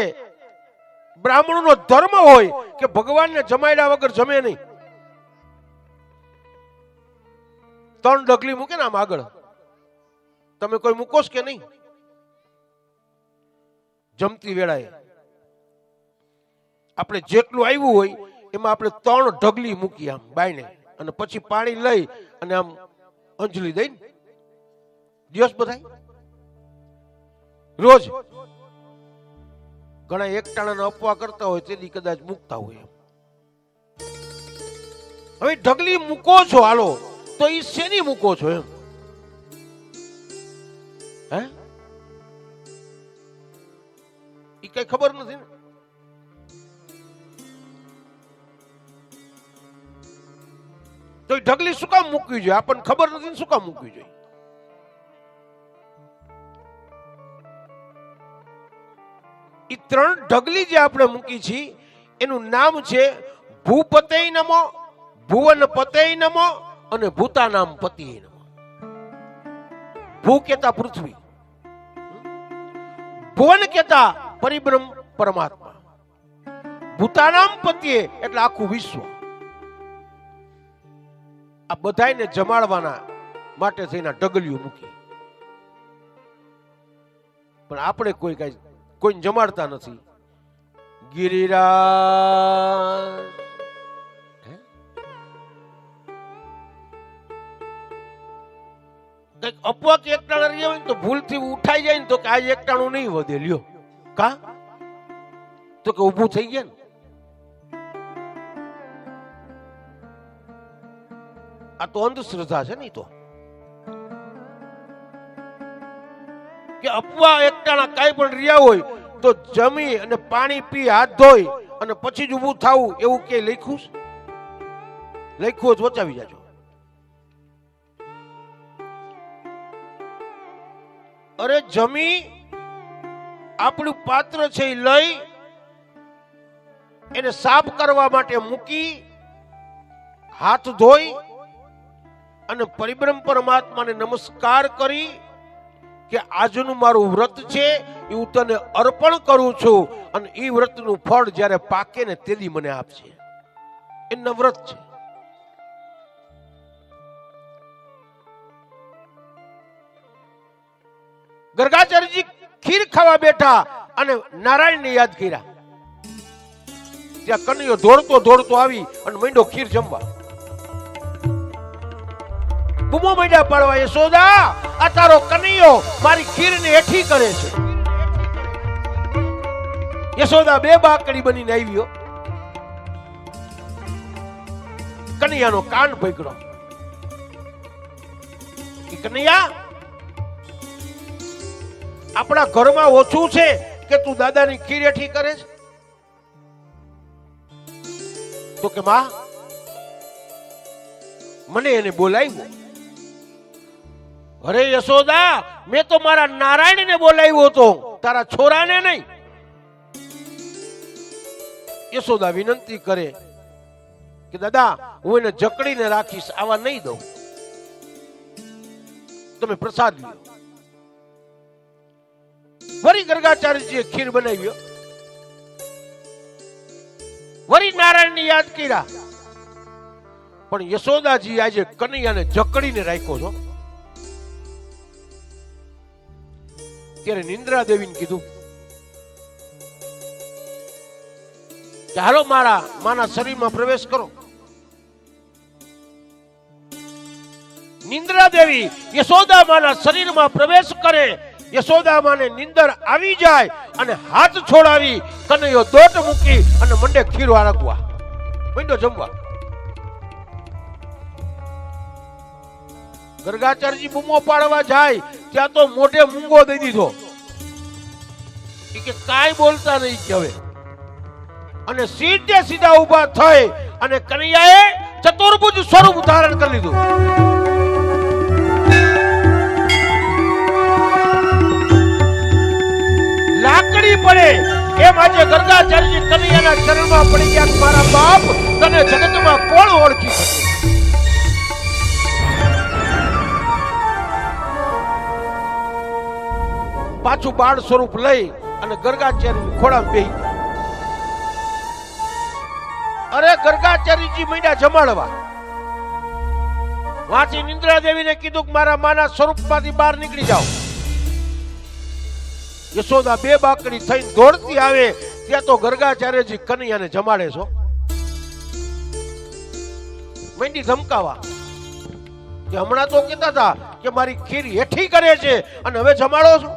Speaker 1: બ્રાહ્મણોનો ધર્મ હોય કે ભગવાનને જમાડ્યા વગર જમે નહીં. 3 ડગલી મૂકે ને આમ આગળ, તમે કોઈ મૂકો કે નહીં? જમતી વેળાએ આપણે જેટલું આવ્યું હોય એમાં આપણે 3 ઢગલી મૂકી આમ બાયણે, અને પછી પાણી લઈ અને આમ અંજલિ દઈ દિવસ બધાય રોજ. ઘણા એકટાણાના અપવા કરતા હોય તેથી કદાચ મૂકતા હોય. હવે ઢગલી મૂકો છો, હાલો તો ઈ શેની મૂકો છો એમ? હે, ઈ કઈ ખબર નથી ને. તો ઢગલી શું કામ મૂકવી જોઈએ? આપણને ખબર નથી ને શું કામ મૂકવી જોઈએ? ઈ 3 ઢગલી જે આપણે મૂકી છે એનું નામ છે ભૂપતય નમો, ભુવન પતય નમો અને ભૂતાનામ પતિય નમો. ભૂ કેતા પૃથ્વી, ભુવન કેતા પરિબ્રહ્મ પરમાત્મા, ભૂતાનામ પતિય એટલે આખું વિશ્વ. આ બધાને જમાડવાના માટે થઈને ઢગલીઓ મૂકી. પણ આપણે કોઈને જમાડતા નથી. ગિરિરાજ કઈક અપવા કે એકટાણા રહ્યા હોય તો ભૂલથી ઉઠાઈ જાય ને તો કે આ એકટાણું નહીં વધે, લ્યો કા તો કે ઊભું થઈ ગયા ને. આ તો અંધશ્રદ્ધા છે ને. તો કે અપવા એકટાણા કાંઈ પણ રહ્યા હોય તો જમી અને પાણી પી હાથ ધોઈ અને પછી જ ઊભું થવું એવું કે લખ્યું જ વચાવી જાજો. અરે જમી આપણું પાત્ર છે એ લઈ એને સાફ કરવા માટે મૂકી હાથ ધોઈ અને પરિબ્રહ્મ પરમાત્માને નમસ્કાર કરી કે આજનું મારું વ્રત છે એ હું તને અર્પણ કરું છું અને એ વ્રતનું ફળ જ્યારે પાકે ને તેથી મને આપશે. એનું વ્રત છે. ગર્ગાચાર્યજી ખીર ખાવા બેઠા અને નારાયણને યાદ કર્યા. ત્યાં કનૈયો દોડતો આવી અને માંડ્યો ખીર જમવા. બૂમો માંડ્યા પાડવા, યશોદા આ તારો કનૈયો મારી ખીરને હેઠી કરે છે. યશોદા 2 બાકડી બનીને આવ્યો. કનૈયાનો કાન પકડ્યો. કનૈયા, આપણા ઘરમાં ઓછું છે કે તું દાદાની ખીર હેઠી કરે છે? તો કે માં મને એને બોલાવ્યો. અરે યશોદા, મેં તો મારા નારાયણને બોલાવ્યો હતો, તારા છોરાને નહીં. યશોદા વિનંતી કરે કે દાદા હું એને જકડીને રાખીશ, આવા નહીં દઉં, તમે પ્રસાદ લ્યો. વળી ગર્ગાચાર્યજીએ ખીર બનાવ્યો. વળી નારાયણને યાદ કર્યા. પણ યશોદાજી આજે કનૈયાને જકડીને રાખ્યો છો. ત્યારે નિંદ્રા દેવીને કીધું કે હાલો મારા માના શરીરમાં પ્રવેશ કરો. નિંદ્રા દેવી યશોદા માના શરીરમાં પ્રવેશ કરે. યશોદા માને નિંદર આવી જાય અને હાથ છોડાવી કનૈયો દોટ મૂકી અને મંડે ખીર વાળગવા મંડ્યો જમવા. ગર્ગાચાર્યજી બૂમો પાડવા જાય ત્યાં તો મોઢે મૂંગો દઈ દીધો કે કાંઈ બોલતા નહીં કે હવે. અને સીધા ઉભા થઈ અને કનૈયાએ ચતુર્ભુજ સ્વરૂપ ધારણ કરી લીધું. પડે એમ આજે ગર્ગાચાર્યજી કનૈયાના ચરણમાં પડી ગયા. મારા બાપ, તને જગતમાં કોણ ઓળખી શકે? પાછું બાળ સ્વરૂપ લઈ અને ગર્ગાચાર્યની ખોળામાં બેહી ગયા. અરે ગર્ગાચાર્યજી માંડ્યા જમાડવા. વાંચી નિંદ્રા દેવીને કીધું કે મારા માના સ્વરૂપમાંથી બહાર નીકળી જાઓ. યશોદા બે બાકડી થઈને દોડતી આવે ત્યાં તો ગર્ગાચાર્યજી કનૈયાને જમાડે છો. માંડી ધમકાવા કે હમણાં તો કહેતા હતા કે મારી ખીર હેઠી કરે છે અને હવે જમાડો છો.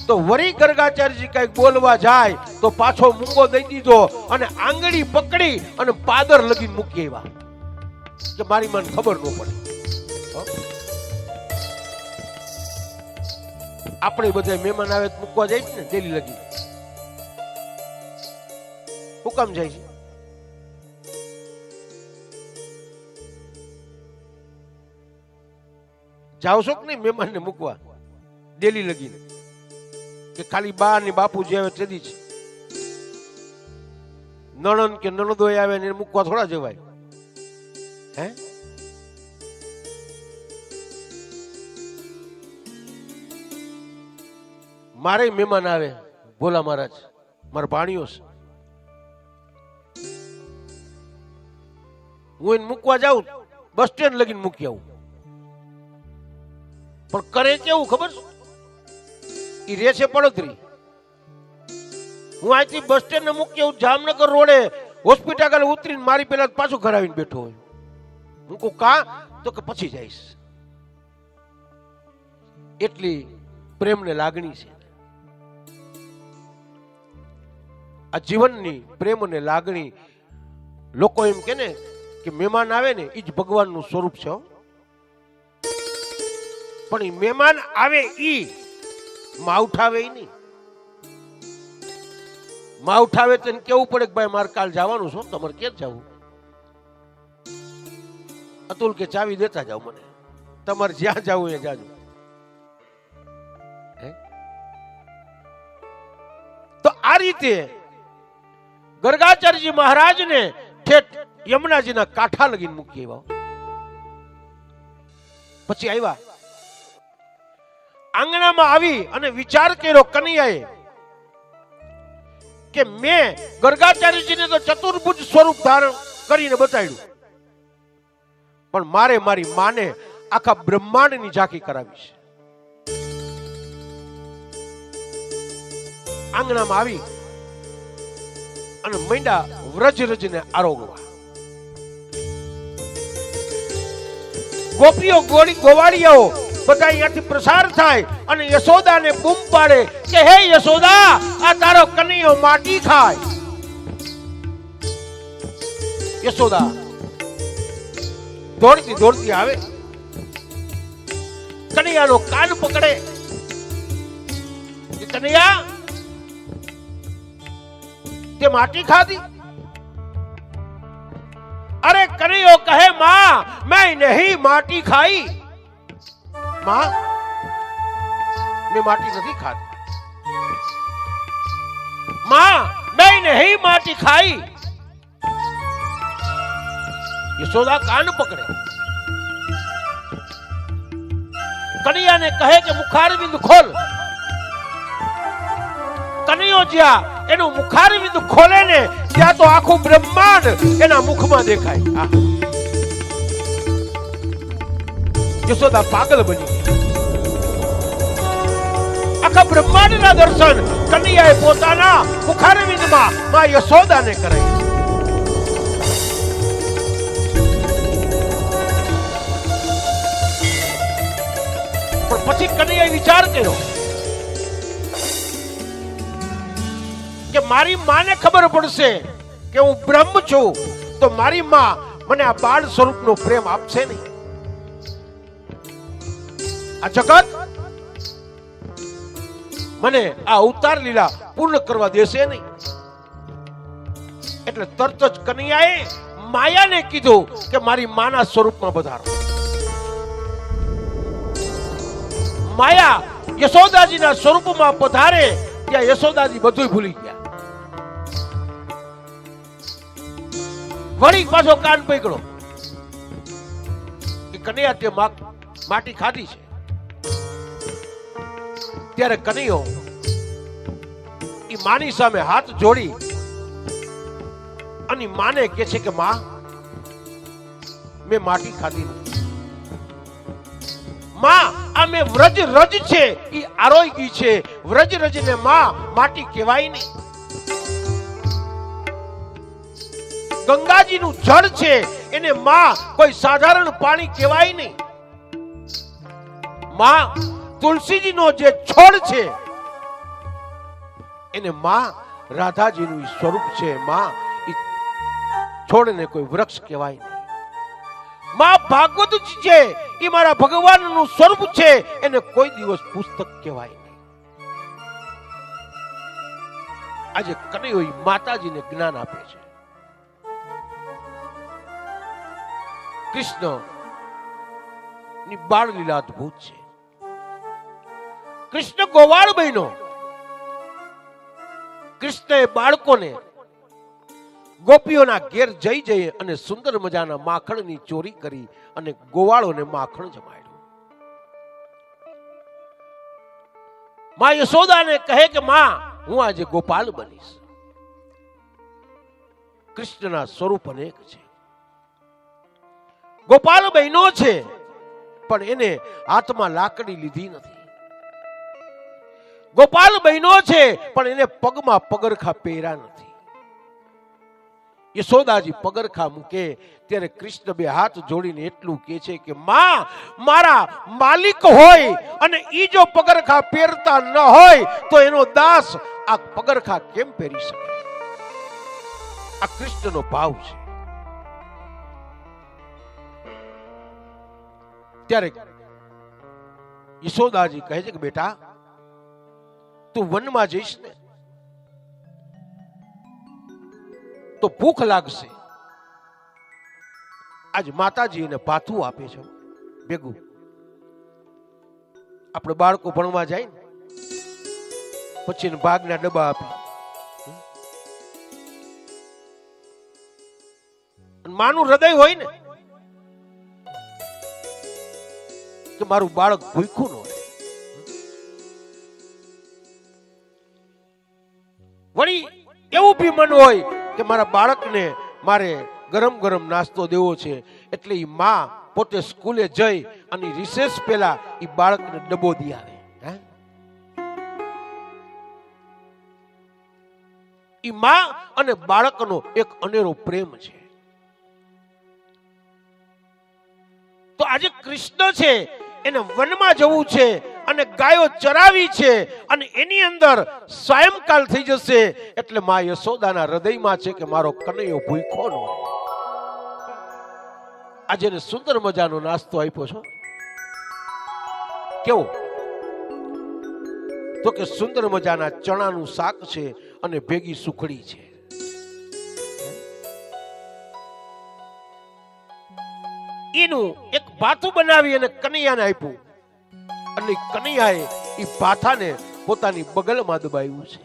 Speaker 1: તો વરી ગર્ગાચાર્યજી કઈક બોલવા જાય તો પાછો મૂંગો દઈ દીધો અને આંગળી પકડી અને પાદર લગીને મૂકી આવ્યા કે મારી મને ખબર ન પડે. આપણે બધા મહેમાન આવે તો મૂકવા જાય છે ને ડેલી લગી. હું કામ જાય છે? જાવ છો કે નહીં મહેમાનને મૂકવા ડેલી લગીને? કે ખાલી બા ને બાપુજી આવે તેદી છે? નણંદ કે નણદોય આવે ને મૂકવા થોડા જવાય? હે? મારે મહેમાન આવે ભોલા મહારાજ, મારા ભાણીઓ છે, હું એને મૂકવા જાઉં બસ સ્ટેન્ડ લગીને મૂકી આવું. પણ કરે કેવું ખબર છે? એ રે છે પડોદરી. હું અહીંથી બસ સ્ટેન્ડ ને મૂકી આવું જામનગર રોડે હોસ્પિટલ આગળ ઉતરીને મારી પેલા પાછું ઘર આવીને બેઠો હોય. હું કહું કા? તો કે પછી જઈશ. એટલી પ્રેમ ને લાગણી છે આ જીવનની. પ્રેમ અને લાગણી. લોકો એમ કે ને કે મહેમાન આવે ને એ જ ભગવાનનું સ્વરૂપ છે. પણ એ મહેમાન આવે ઈ માવઠાવે નહીં. માવઠાવે તો કેવું પડે કે ભાઈ મારે કાલ જવાનું છે, તમારે ક્યાં જવું? અતુલ કે ચાવી દેતા જાવ મને, તમારે જ્યાં જવું એ જાજો. તો આ રીતે ગર્ગાચાર્યજી મહારાજને ઠેઠ યમુનાજીના કાંઠા લગીને મૂકી આવ્યા. પછી આવ્યા આંગણામાં આવી અને વિચાર કર્યો કનૈયાએ કે મેં ગર્ગાચાર્યજીને તો ચતુર્ભુજ સ્વરૂપ ધારણ કરીને બતાવ્યું, પણ મારે મારી માને આખા બ્રહ્માંડની ઝાંખી કરાવી છે. આંગણામાં આવી અને માંડ્યા વ્રજરજને આરોગવા. ગોપીઓ ગોવાળિયાઓ બધા અહીંયાથી પ્રસાર થાય અને યશોદાને બૂમ પાડે કે હે યશોદા, આ તારો કનૈયો માટી ખાય. યશોદા દોડતી દોડતી આવે, કનૈયાનો કાન પકડે. કનૈયા, તે માટી ખાધી? અરે કનૈયો કહે માँ मैं नहीं माटी खाई. माँ मैं माटी नहीं खाती. माँ मैं नहीं माटी खाई. यशोदा कान पकड़े. कन्हैया ने कहे कि मुखारविंद खोल. કનૈયો જ્યાં એનું મુખારવિંદ ખોલે ને ત્યાં તો આખું બ્રહ્માંડ એના મુખમાં દેખાય. યશોદા પાગલ બની ગઈ. આખા બ્રહ્માંડના દર્શન કનૈયાએ પોતાના મુખારવિંદમાં માં યશોદાને કરાય. પણ પછી કનૈયાએ વિચાર કર્યો કે મારી માને ખબર પડશે કે હું બ્રહ્મ છું તો મારી માં મને આ બાળ સ્વરૂપનો પ્રેમ આપશે નહીં. આ જગત મને આ અવતાર લીલા પૂર્ણ કરવા દેશે નહીં. એટલે તરત જ કનૈયાએ માયાને કીધું કે મારી માના સ્વરૂપમાં પધારો. માયા યશોદાજીના સ્વરૂપમાં પધારે ત્યાં યશોદાજી બધું ભૂલી ગયા. વળી પાછો કાન પકડો કે કનૈયા તે માટી ખાધી છે. ત્યારે કનૈયો ઈ માની સામે હાથ જોડી અને માને કે છે કે માં, મેં માટી ખાધી નથી. માં, આ મેં વ્રજ રજ છે ઈ આરોઈ ગઈ છે. વ્રજ રજ ને માં માટી કહેવાય નહીં. ગંગાજીનું જળ છે એને માં કોઈ સાધારણ પાણી કહેવાય નહીં. માં, તુલસીજીનો જે છોડ છે એને માં રાધાજીનું સ્વરૂપ છે. માં, છોડને કોઈ વૃક્ષ કહેવાય નહીં. માં, ભાગવતજી છે એ મારા ભગવાનનું સ્વરૂપ છે એને કોઈ દિવસ પુસ્તક કહેવાય નહીં. આજે કનૈયો માતાજીને જ્ઞાન આપે છે. કૃષ્ણ ની બાળ લીલા અદ્ભુત છે. કૃષ્ણ ગોવાળ બન્યો. કૃષ્ણએ બાળકોને ગોપીઓના ઘેર જઈ જઈ અને સુંદર મજાના માખણની ચોરી કરી અને ગોવાળોને માખણ જમાડ્યું. માં યશોદાને કહે કે માં, હું આજે ગોપાલ બનીશ. કૃષ્ણના સ્વરૂપ અનેક છે. ગોપાલ બહેનો છે પણ એને હાથમાં લાકડી લીધી નથી. ગોપાલ બહેનો છે પણ એને પગમાં પગરખા પહેર્યા નથી. યશોદાજી પગરખા મૂકે ત્યારે કૃષ્ણ બે હાથ જોડીને એટલું કહે છે કે માં, મારા માલિક હોય અને ઈ જો પગરખા પહેરતા ન હોય તો એનો દાસ આ પગરખા કેમ પહેરી શકે? આ કૃષ્ણનો ભાવ છે. ત્યારે યશોદાજી કહે છે કે બેટા, તું વનમાં જઈશ ને તો ભૂખ લાગશે. આજ માતાજી એને પાથું આપે છે ભેગું. આપણે બાળકો ભણવા જાય ને પછી ભાગના ડબ્બા આપી, માનું હૃદય હોય ને કે મારું બાળક ભૂખ્યું ન રહે. વળી એવું બી મન હોય કે મારા બાળકને મારે ગરમ ગરમ નાસ્તો દેવો છે, એટલે ઈ માં પોતે સ્કૂલે જઈ અને રિસેસ પહેલા ઈ બાળકને ડબ્બો દી આવે. ઈ માં અને બાળકનો એક અનેરો પ્રેમ છે. તો આજે કૃષ્ણ છે એને વનમાં જવું છે અને ગાયો ચરાવી છે અને એની અંદર સાયંકાલ થઈ જશે એટલે માં યશોદાના હૃદયમાં છે કે મારો કનૈયો ભૂખ્યો ન રહે. આજે એને સુંદર મજાનો નાસ્તો આપ્યો છો. કેવો? તો કે સુંદર મજાના ચણાનું શાક છે અને ભેગી સુખડી છે. એનું એક ભાથું બનાવી અને કનૈયાને આપ્યું અને કનૈયાએ એ ભાથાને પોતાની બગલમાં દબાવ્યું છે.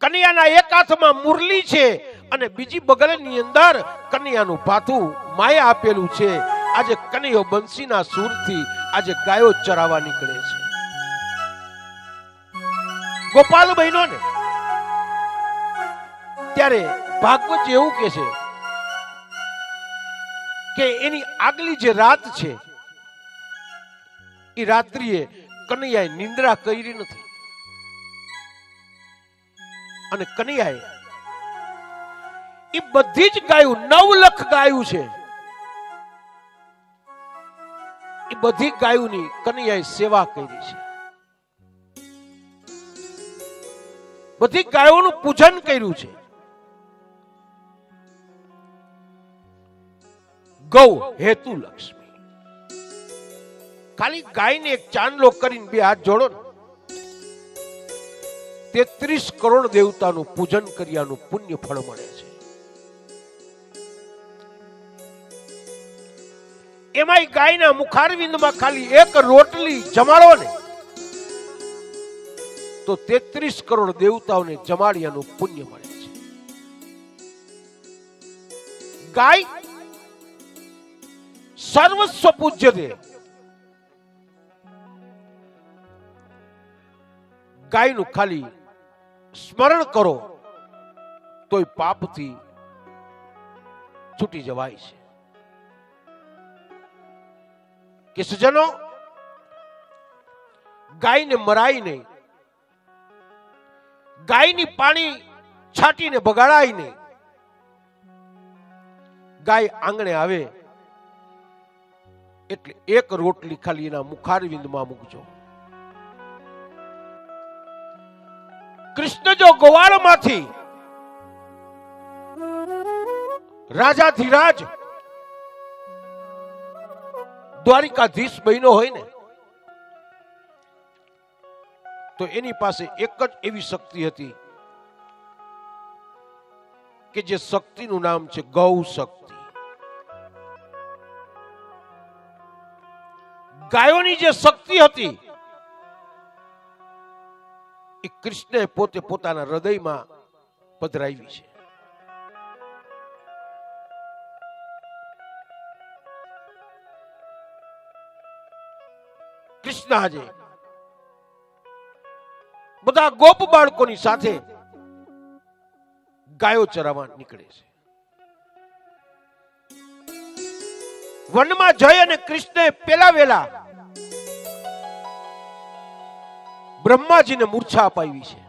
Speaker 1: કનૈયાના એક હાથમાં મુરલી છે અને બીજી બગલની અંદર કનૈયાનું ભાથું માએ આપેલું છે. આજે કનૈયો બંસીના સૂરથી આજે ગાયો ચરાવવા નીકળે છે. ગોપાલ બહેનો ને ત્યારે ભાગવત એવું કે છે કે એની આગલી જે રાત છે એ રાત્રિએ કનૈયાએ નિંદ્રા કરી નથી અને કનૈયાએ એ બધી જ ગાયું 9 લાખ ગાયું છે એ બધી ગાયોની કનૈયાએ સેવા કરી છે. બધી ગાયોનું પૂજન કર્યું છે. ગૌ હેતુ લક્ષ્મી. ખાલી ગાયને એક ચાંદલો કરીને 2 હાથ જોડો ને 33 કરોડ દેવતાનું પૂજન કર્યાનું પુણ્ય ફળ મળે છે. એમાંય ગાયના મુખારવિંદમાં ખાલી એક રોટલી જમાડો ને તો 33 કરોડ દેવતાઓને જમાડિયાનું પુણ્ય મળે છે. ગાય સર્વસ્વ પૂજ્ય દે. ગાયનું ખાલી સ્મરણ કરો તોય પાપથી છૂટી જવાય છે. કે સજ્જનો, ગાયને મરાય નહીં, ગાયની પાણી છાંટીને બગાડાય નહીં. ગાય આંગણે આવે એટલે એક રોટલી ખાલી એના મુખારવિંદમાં મૂકજો. કૃષ્ણ જો ગોવાળમાંથી રાજાધિરાજ દ્વારિકાધીશ બન્યો હોય ને, તો એની પાસે એક જ એવી શક્તિ હતી કે જે શક્તિનું નામ છે ગૌ શક્તિ. ગાયોની જે શક્તિ હતી એ કૃષ્ણએ પોતે પોતાના હૃદયમાં પધરાવી છે. કૃષ્ણ આજે બધા ગોપ બાળકોની સાથે ગાયો ચરાવવા નીકળે છે. વનમાં જઈ અને કૃષ્ણે પેલા વેલા બ્રહ્માજીને મૂર્છા અપાવી છે.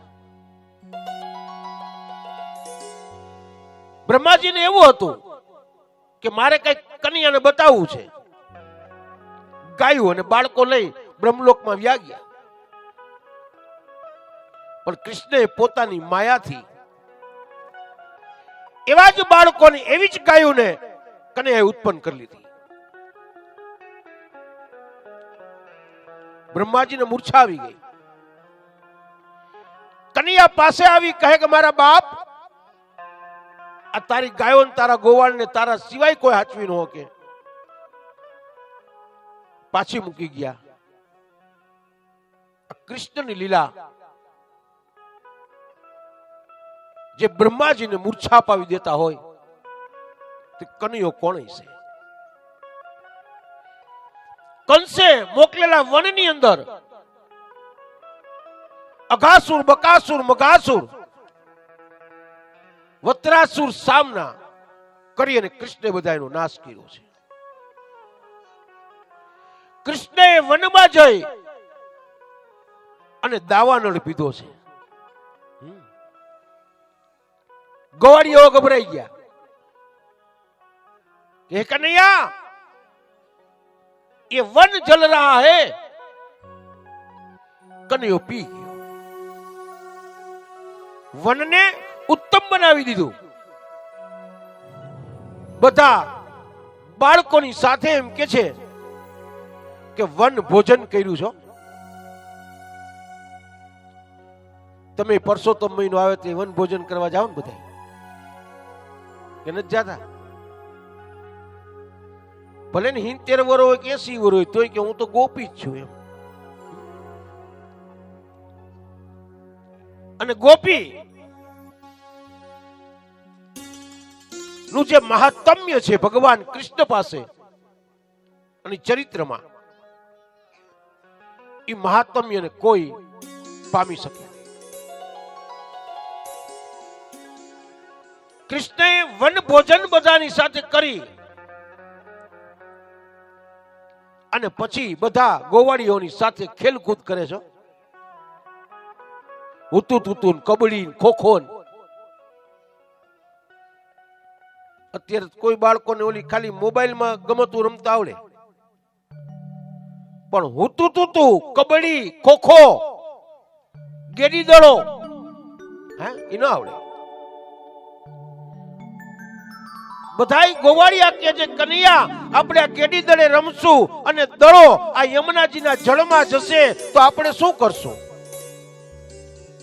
Speaker 1: બ્રહ્માજીને એવું હતું કે મારે કઈક કન્યાને બતાવવું છે. ગાયું અને બાળકો લઈ બ્રહ્મલોકમાં વ્યા ગયા. પણ કૃષ્ણએ પોતાની માયાથી એવા જ બાળકોની એવી જ ગાયોને કન્યાએ ઉત્પન્ન કરી લીધી. બ્રહ્માજીને મૂર્છા આવી ગઈ. કન્યા પાસે આવી કહે કે મારા બાપ, આ તારી ગાયો ને તારા ગોવાળને તારા સિવાય કોઈ હાચવી ન શકે. પાછી મૂકી ગયા. કૃષ્ણની લીલા જે બ્રહ્માજીને મૂર્છા અપાવી દેતા હોય તે કનૈયો કોણ છે? કંસે મોકલેલા વનની અંદર અઘાસુર, બકાસુર, મઘાસુર, વત્રાસુર સામના કરી અને કૃષ્ણે બધાનો નાશ કર્યો છે. કૃષ્ણએ વનમાં જઈ અને દાવાનળ પીધો છે. ગોવાળીઓ ગભરાઈ ગયા કે કનૈયા, ये वन जल रहा है. कन्हैया पी गयो. વનને ઉત્તમ બનાવી દીધું. બધા બાળકોની સાથે એમ કે છે કે વન ભોજન કર્યું છો. તમે પરસોત્તમ મહિનો આવે તે વન ભોજન કરવા જાઓ ને બધા, કે નથી જાતા? ભલે ને 70 વર્ષ હોય કે 80 વર્ષ હોય તોય કે હું તો ગોપી જ છું એમ. અને ગોપી નું જે મહાત્મ્ય છે ભગવાન કૃષ્ણ પાસે અને ચરિત્રમાં, એ મહાત્મ્યને કોઈ પામી શકે. કૃષ્ણએ વન ભોજન બધાની સાથે કરી અને પછી બધા ગોવાળીઓની સાથે ખેલકૂદ કરે છે. હુતું તુતું, કબડ્ડી, ખોખો. અત્યારે કોઈ બાળકોને ઓલી ખાલી મોબાઈલમાં ગમતું રમતા આવડે, પણ હુતું તુતું, કબડ્ડી, ખોખો, ગેડી દડો એ ન આવડે. બધાય ગોવાળિયા કે છે કનૈયા, આપણે આ ગેડી દડે રમશું અને દડો આ યમુનાજીના જળમાં જશે તો આપણે શું કરશું?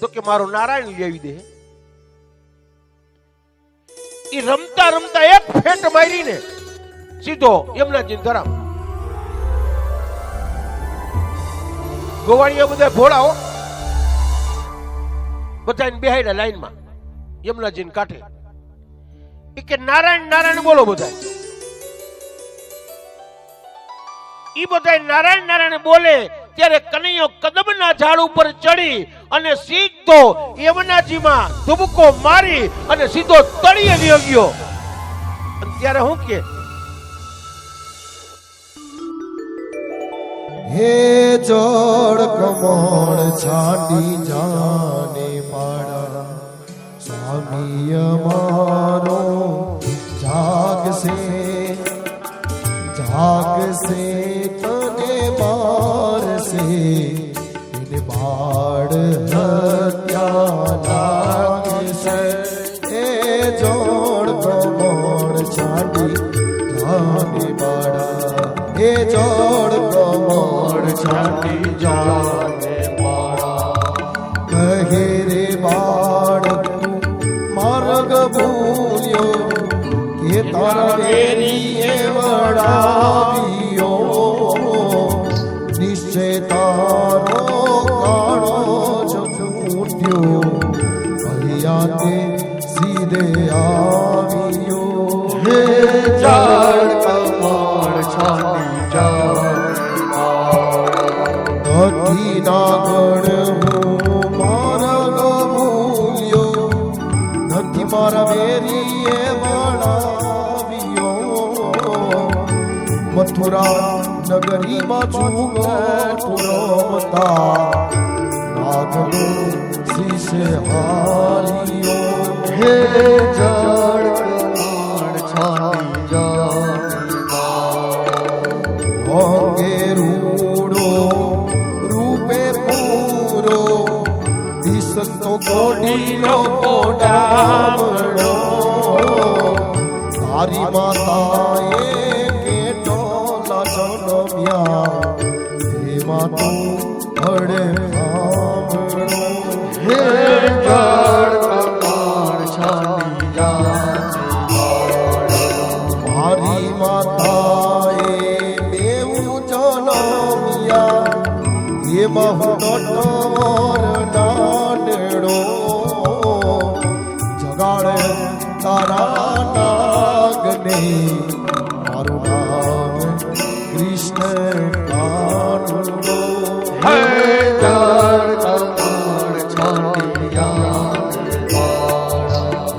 Speaker 1: તો કે મારો નારાયણ લઈ આવી દે. એ રમતા રમતા એક ફેટ મારીને સીધો યમુનાજી ધરામ. ગોવાળિયા બધા ભોળાઓ બધાને બેહાડ્યા લાઈનમાં યમુનાજીને કાંઠે. એ કે નારાયણ નારાયણ બોલો બધા. ઈ બધા નારાયણ નારાયણ બોલે ત્યારે કનૈયો કદમના ઝાડ ઉપર ચડી અને સીધો યમુનાજીમાં ધુબકો મારી અને સીધો તળિયે વયો ગયો. અને ત્યારે હું કે
Speaker 2: હે જોડ કમળ છાંડી જાને પાડા સ્વામી અમારો જાગશે જાગશે તને મારશે એને બાળ હત્યા લાગશે. હે જોડ કમળ છાંડી જાને પાડા હે જોડ કમળ છાંડી જાને પાડા કહે રે બાળક માર્ગ ભૂલ્યો કે તારા વેરીએ વડાવ્યો નિશ્ચય તારો કાળો જ ફૂટ્યો અહીંયા તે સીધે આવ્યો. હે
Speaker 3: જળ કમળ છાંડી જાને
Speaker 2: નથી નાગણ હું માર્ગ ભૂલ્યો નથી મારા વેરીએ વડાવ્યો મથુરા નગરીમાં જુગો રમતા નાગનો શીશ હાલ્યો.
Speaker 3: હે જળ કમળ છાંડી જાને
Speaker 2: અંગે રૂડો રૂપે પૂરો દિશતો કોડીનો કોડામણો તારી માતાએ કેટો જન્મ્યા એમાં તું હડે ખામણો.
Speaker 3: હે જળ કમળ છાંડી જાને
Speaker 2: મારી માતાએ બેઉ જન્મ્યા એમાં હું ડોટર નાનડો જગાડે તારા નાગને મારું નામ કૃષ્ણ કાનુડો.
Speaker 3: હે જળ કમળ છાંડી જાને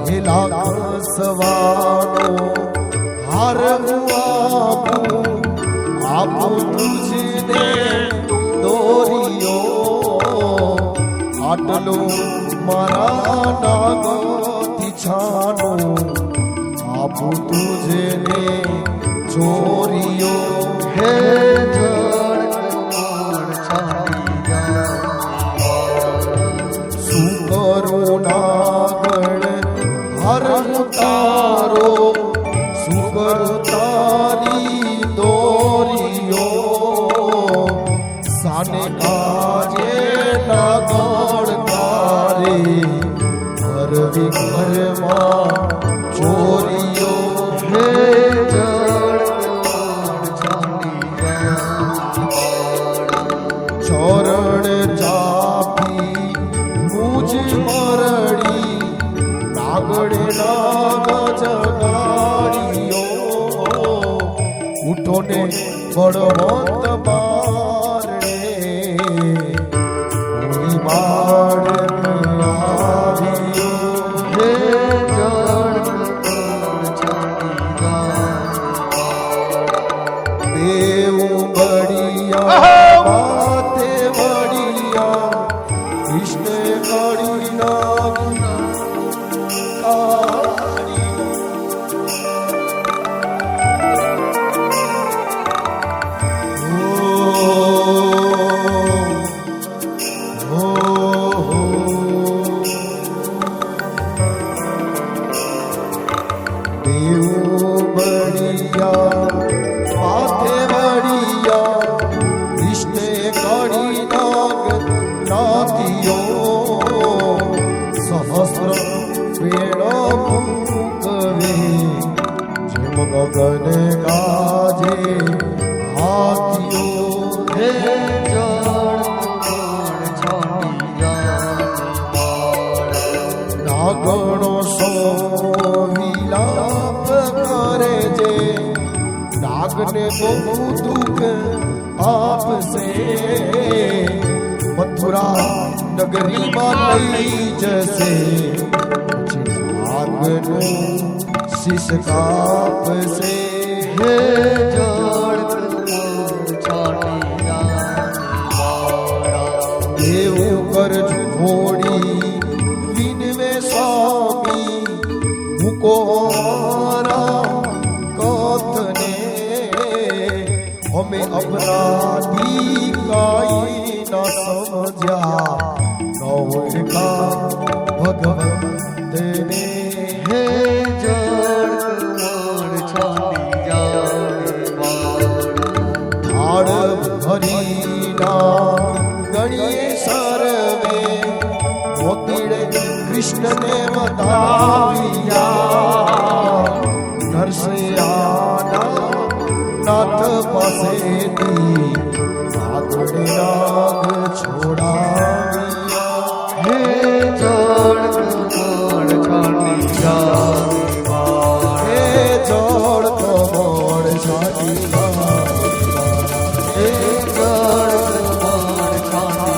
Speaker 2: હે લાખ સવાનો હાર હું આપું તુજને દોરિયો આટલો મારા નાગોથી છાનો આપું તુજને ચોરિયો.
Speaker 3: હે જળ કમળ છાંડી જાને
Speaker 2: શું કરું નાગણ હર તારો શું કરું તારી દોરિયો સાને કાજે નાગણ તારે ઘરવી ઘરમાં ચોરિયો.
Speaker 3: હે જળ કમળ છાંડી જાને
Speaker 2: ચરણ ચાપી મુજ મરડી નાગડે નાગ જગાડ્યો ઉઠો ને બળવંત બારણે કોઈ બાળક આવ્યો.
Speaker 3: હે જળ કમળ છાંડી જાને
Speaker 2: દેવ બળિયા માતે વળિયા કૃષ્ણ કળી નાગ ગગન ગાજે હાથીઓ.
Speaker 3: હે જળ કમળ છાંડી જાને
Speaker 2: ઘણો સો વિલાપ કરે છે નાગને બહુ દુઃખ આપશે મથુરા નગરીમાં લઈ જશે નાગનું શીશ કાપશે
Speaker 3: હે જળ છાટી
Speaker 2: એવું કરજો મોડી વિનવે સ્વામી મૂકો કથને અમે અપરાધી કાઈ ના સમજ્યા નવરકા ભગવંતને
Speaker 3: હે જળ છાટી
Speaker 2: થાળ ભરીના ગણીએ સર્વે મોતીડે કૃષ્ણને બતાવ્યા નરસિંહાના નાથ પાસેથી નાગને નાગ છોડાવ્યા
Speaker 3: હે જળ છાટી
Speaker 2: હે જળ કમળ છાટી
Speaker 3: હે જળ છાટી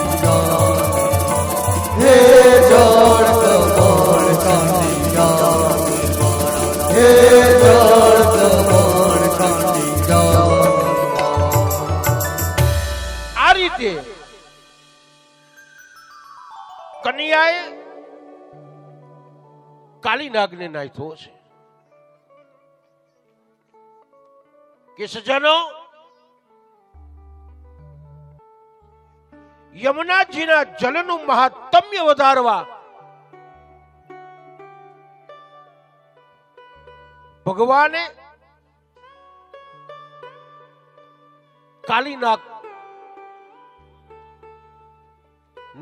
Speaker 3: હે જળ કમળ છાટી હે જળ કમળ છાટી
Speaker 1: આ રીતે કન્યાએ કાલીનાગને નાખ્યો છે કે સજ્જનો યમુનાજીના જલનું મહાત્મ્ય વધારવા ભગવાને કાલીનાગ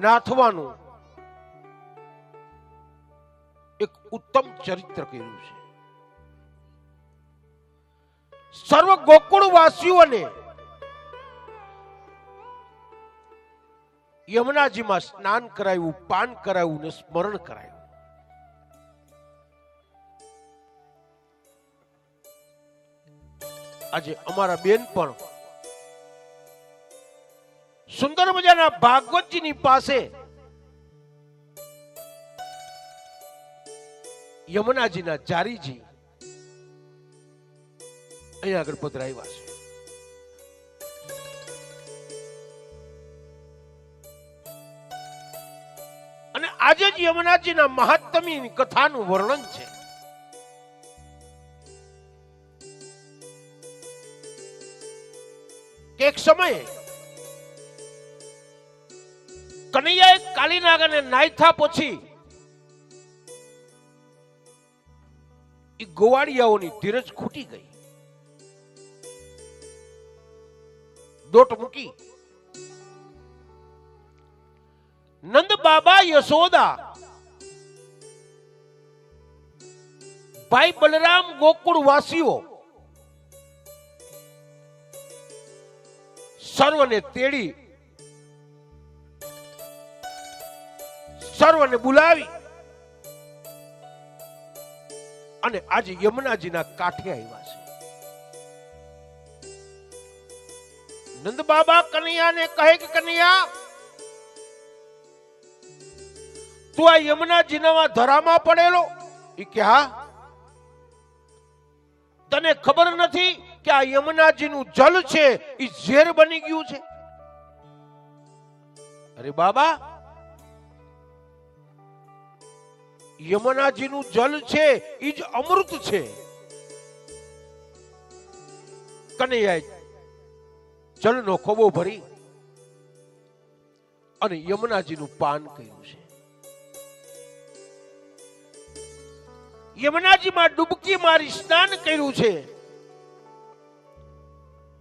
Speaker 1: નાથવાનું એક ઉત્તમ ચરિત્ર કર્યું છે. સર્વ ગોકુળવાસીઓને યમુનાજીમાં સ્નાન કરાયું, પાન કરાયું ને સ્મરણ કરાયું. આજે અમારા બેન પણ સુંદર મજાના ભાગવતજીની પાસે યમુનાજીના ચારીજી અહીંયા આગળ પધરાવ્યા છે. અને આજે જ યમુનાજીના મહાત્મ્યની કથાનું વર્ણન છે. કે એક સમયે કનૈયાએ કાલીનાગને નાયથા પછી એ ગોવાળિયાઓની ધીરજ ખૂટી ગઈ. દોટ મૂકી નંદ બાબા, યશોદા, ભાઈ બલરામ, ગોકુળ વાસીઓ સર્વને તેડી, સર્વને બોલાવી અને આજે યમુનાજીના કાંઠે આવ્યા છે. નંદ બાબા કનૈયાને કહે કે કનૈયા, તું આ યમુનાજીના ધરામાં પડેલો? એ કે હા. તને ખબર નથી કે આ યમુનાજીનું જલ છે એ ઝેર બની ગયું છે? અરે બાબા, યમુનાજીનું જલ છે એ જ અમૃત છે. કનૈયાએ જલનો ખોબો ભરી અને યમુનાજીનું પાન કર્યું છે. યમુનાજીમાં ડૂબકી મારી સ્નાન કર્યું છે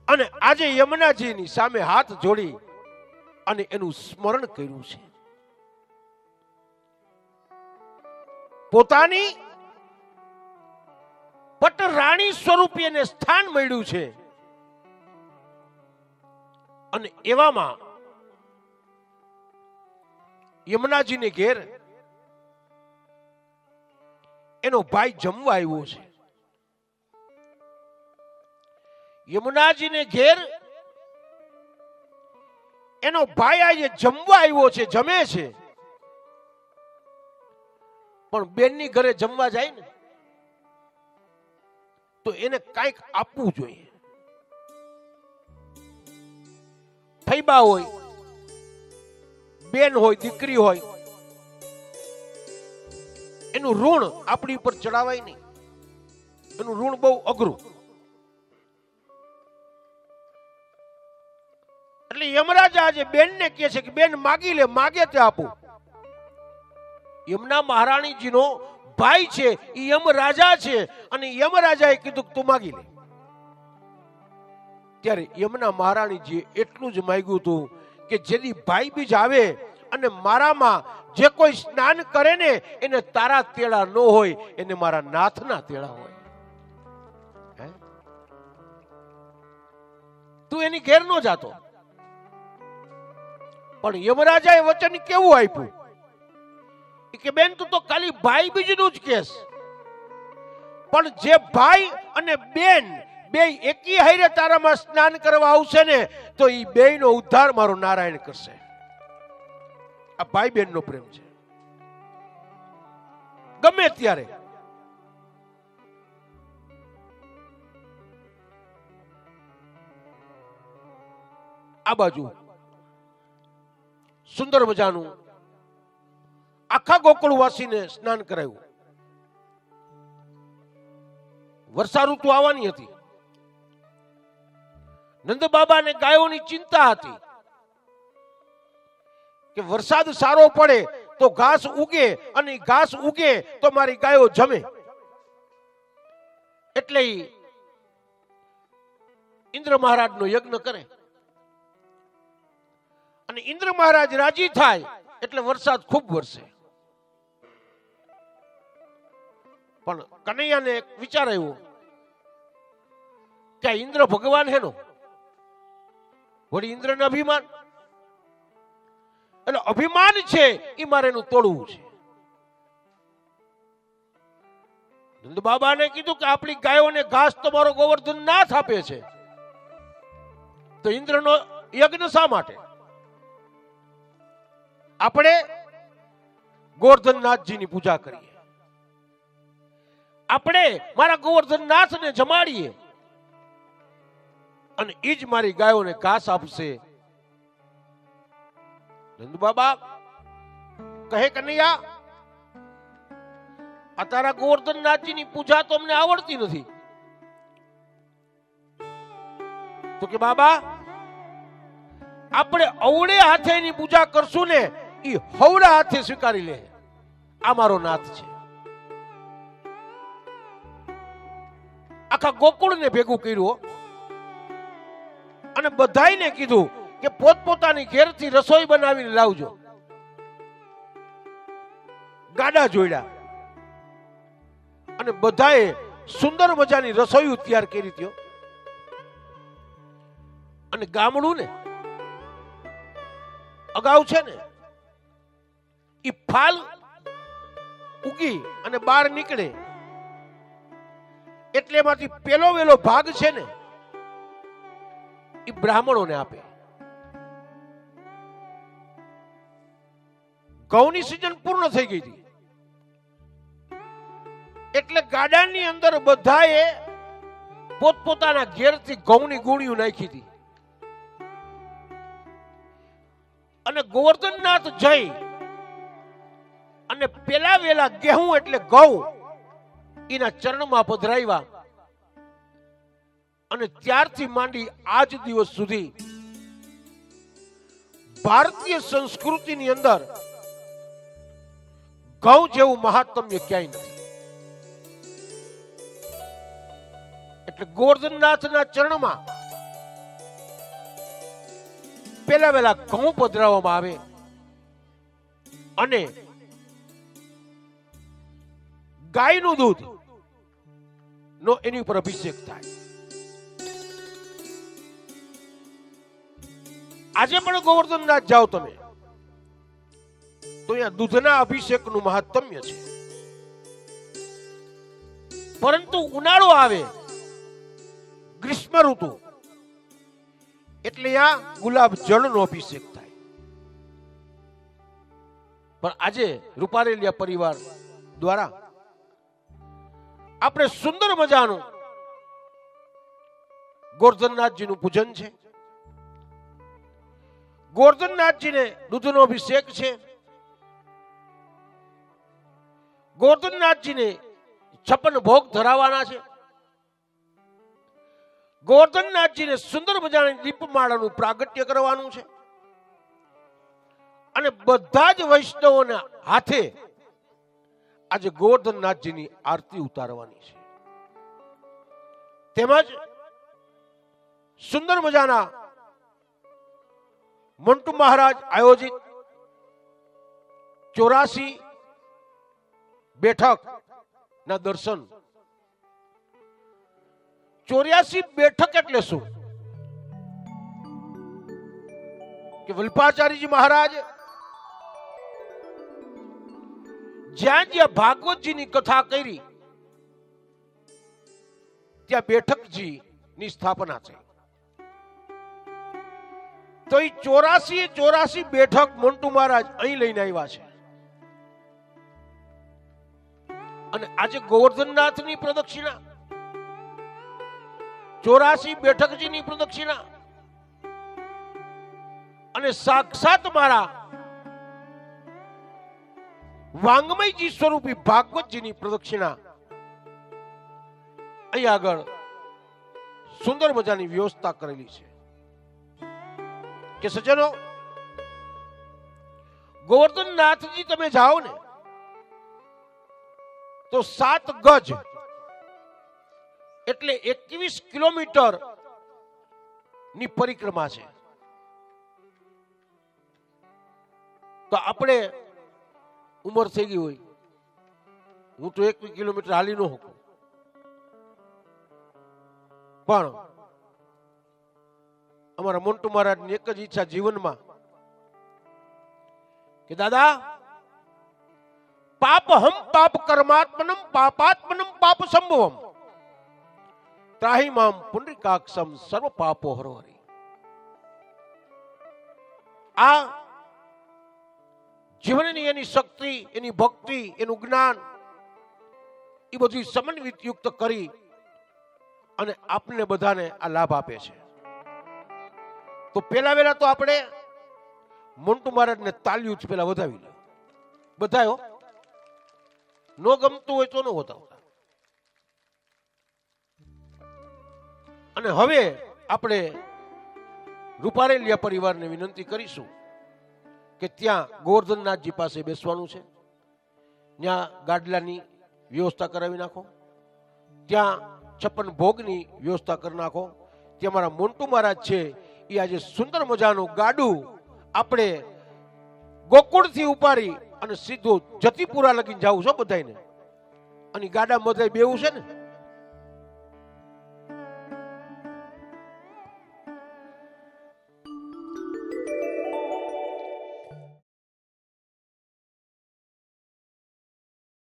Speaker 1: અને આજે યમુનાજીની સામે હાથ જોડી અને એનું સ્મરણ કર્યું છે. પોતાની પટ રાણી સ્વરૂપે એને સ્થાન મળ્યું છે. અને એવામાં યમુનાજીને ઘેર એનો ભાઈ જમવા આવ્યો છે. યમુનાજીને ઘેર એનો ભાઈ આજે જમવા આવ્યો છે, જમે છે. પણ બેનની ઘરે જમવા જાય ને તો એને કંઈક આપવું જોઈએ. ફૈબા હોય, બેન હોય, દીકરી હોય, એનું ઋણ આપણી ઉપર ચડાવાય નહીં. એનું ઋણ બહુ અઘરું. એટલે યમરાજા આજે બેનને કહે છે કે બેન માગી લે, માગે તે આપું. યમના મહારાણીજીનો ભાઈ છે, એ યમરાજા છે, અને યમરાજાએ કીધું કે તું માગી લે. ત્યારે યમના મહારાણીજીએ એટલું જ માંગ્યું હતું કે જેથી ભાઈ બીજ આવે અને મારામાં જે કોઈ સ્નાન કરે ને એને તારા તેડા ન હોય, એને મારા નાથના તેડા હોય. તું એની ઘેર નો જાતો. પણ યમરાજાએ વચન કેવું આપ્યું કે બેન તું તો ખાલી ભાઈ બીજનું જ કેસ, પણ જે ભાઈ અને બેન બે એકી હારે તારામાં સ્નાન કરવા આવશે ને તો એ બેયનો ઉદ્ધાર મારો નારાયણ કરશે. આ ભાઈ બેનનો પ્રેમ છે. ગમે ત્યારે આ બાજુ સુંદર મજાનું આખા ગોકુળવાસીને સ્નાન કરાયું. વર્ષા ઋતુ આવવાની હતી. નંદ બાબાને ગાયોની ચિંતા હતી કે વરસાદ સારો પડે તો ઘાસ ઉગે, અને ઘાસ ઉગે તો મારી ગાયો જમે. એટલે ઇન્દ્ર મહારાજનો યજ્ઞ કરે, અને ઇન્દ્ર મહારાજ રાજી થાય એટલે વરસાદ ખૂબ વરસે. પણ કનૈયાને એક વિચાર આવ્યો કે ઇન્દ્ર ભગવાન હેનો, વળી ઇન્દ્રને અભિમાન, એટલે અભિમાન છે એ મારે એનું તોડવું છે. નંદ બાબાને કીધું કે આપણી ગાયોને ઘાસ તો મારો ગોવર્ધન નાથ આપે છે, તો ઇન્દ્રનો યજ્ઞ શા માટે? આપણે ગોવર્ધનનાથજીની પૂજા કરીએ, આપણે મારા ગોવર્ધનનાથને જમાડીએ, અને એ જ મારી ગાયોને ઘાસ આપશે. નંદ બાબા કહે કનૈયા, આ તારા ગોવર્ધનનાથજીની પૂજા તો અમને આવડતી નથી. તો કે બાબા આપણે અવળે હાથે એની પૂજા કરશું ને એ હવડા હાથે સ્વીકારી લે. આ મારો નાથ છે. આખા ગોકુળને ભેગું કર્યું અને બધાયને કીધું કે પોતપોતાની ઘેરથી રસોઈ બનાવીને લાવજો. ગાડા જોડ્યા અને બધાએ સુંદર મજાની રસોઈ તૈયાર કરી હતી. અને ગામડું ને અગાઉ છે ને એ ફાલ ઉગી અને બહાર નીકળે એટલે એમાંથી પેલો વેલો ભાગ છે ને એ બ્રાહ્મણોને આપે. ઘઉંની સિઝન પૂર્ણ થઈ ગઈ હતી એટલે ગાડાની અંદર બધાએ પોતપોતાના ઘેરથી ઘઉંની ગુણીઓ નાખી હતી. અને ગોવર્ધનનાથ જઈ અને પેલા વેલા ગેહું એટલે ઘઉં એના ચરણમાં પધરાવ્યા. અને ત્યારથી માંડી આજ દિવસ સુધી ભારતીય સંસ્કૃતિની અંદર ઘઉં જેવું મહાત્મ્ય ક્યાંય નથી. એટલે ગોવર્ધનનાથના ચરણમાં પેલા વેલા ઘઉં પધરાવવામાં આવે અને ગાયનું દૂધ નો એની ઉપર અભિષેક થાય. આજે પણ ગોવર્ધનનાથ જાઓ તમે તો અહીંયા દૂધના અભિષેકનું મહાત્મ્ય છે. પરંતુ ઉનાળો આવે, ગ્રીષ્મ ઋતુ, એટલે આ ગુલાબ જળનો અભિષેક થાય. પણ આજે રૂપારેલિયા પરિવાર દ્વારા આપણે સુંદર મજાનું ગોરધનનાથજીનું પૂજન છે. ગોરધનનાથજીને દૂધનો અભિષેક છે. ગોરધનનાથજીને 56 ભોગ ધરાવવાના છે. ગોરધનનાથજીને સુંદર મજાની દીપમાળાનું પ્રાગટ્ય કરવાનું છે. અને બધા જ વૈષ્ણવોના હાથે આજે ગોરધનનાથજીની આરતી ઉતારવાની છે. તેમજ સુંદર મજાના મંટુ મહારાજ આયોજિત 84 બેઠક ના દર્શન. 84 બેઠક એટલે શું? કે વલ્પાચાર્યજી મહારાજ જ્યાં જ્યાં ભાગવતજીની કથા કરી ત્યાં બેઠકજી ની સ્થાપના છે. તો એ 84 બેઠક મંટુ મહારાજ અહીં લઈને આવ્યા છે. અને આજે ગોવર્ધનનાથની પ્રદક્ષિણા, 84 બેઠકજીની પ્રદક્ષિણા અને સાક્ષાત મારા વાંગમયજી સ્વરૂપી ભાગવતજીની પ્રદક્ષિણા અહીં આગળ સુંદર મજાની વ્યવસ્થા કરેલી છે. કે સજ્જનો, ગોવર્ધનનાથજી તમે જાઓ ને તો 7 ગજ એટલે 21 કિલોમીટર ની પરિક્રમા છે. તો આપણે ઉંમર થઈ ગઈ હોય, હું તો 21 કિલોમીટર હાલી ન શકું, પણ અમારા મોન્ટુ મહારાજની એક જ ઈચ્છા જીવનમાં કે દાદા, પાપ હમ પાપ કર્માત્મનમ પાપાત્મનમ પાપ સંભવમ ત્રાહી મામ પુંડરીકાક્ષમ સર્વ પાપો હરોહરી. આ જીવનની એની શક્તિ, એની ભક્તિ, એનું જ્ઞાન એ બધું સમન્વિત યુક્ત કરી અને આપને બધાને આ લાભ આપે છે. તો પેલા વેલા તો આપણે મોન્ટુ મહારાજને તાલીઓ જ પેલા વધાવી લે. બધાયો નો ગમતું હોય તો ન વધાવતા. અને હવે આપણે રૂપારેલિયા પરિવારને વિનંતી કરીશું કે ત્યાં ગોવર્ધનનાથજી પાસે બેસવાનું છે. ત્યાં ગાડલાની વ્યવસ્થા કરાવી નાખો, ત્યાં 56 ભોગની વ્યવસ્થા કરી નાખો. ત્યાં મારા મોન્ટુ મહારાજ છે એ આજે સુંદર મજાનું ગાડું આપણે ગોકુળથી ઉપાડી અને સીધું જતીપુરા લગીને જવું છે બધાને. અને ગાડા મધાઈ બેવું છે ને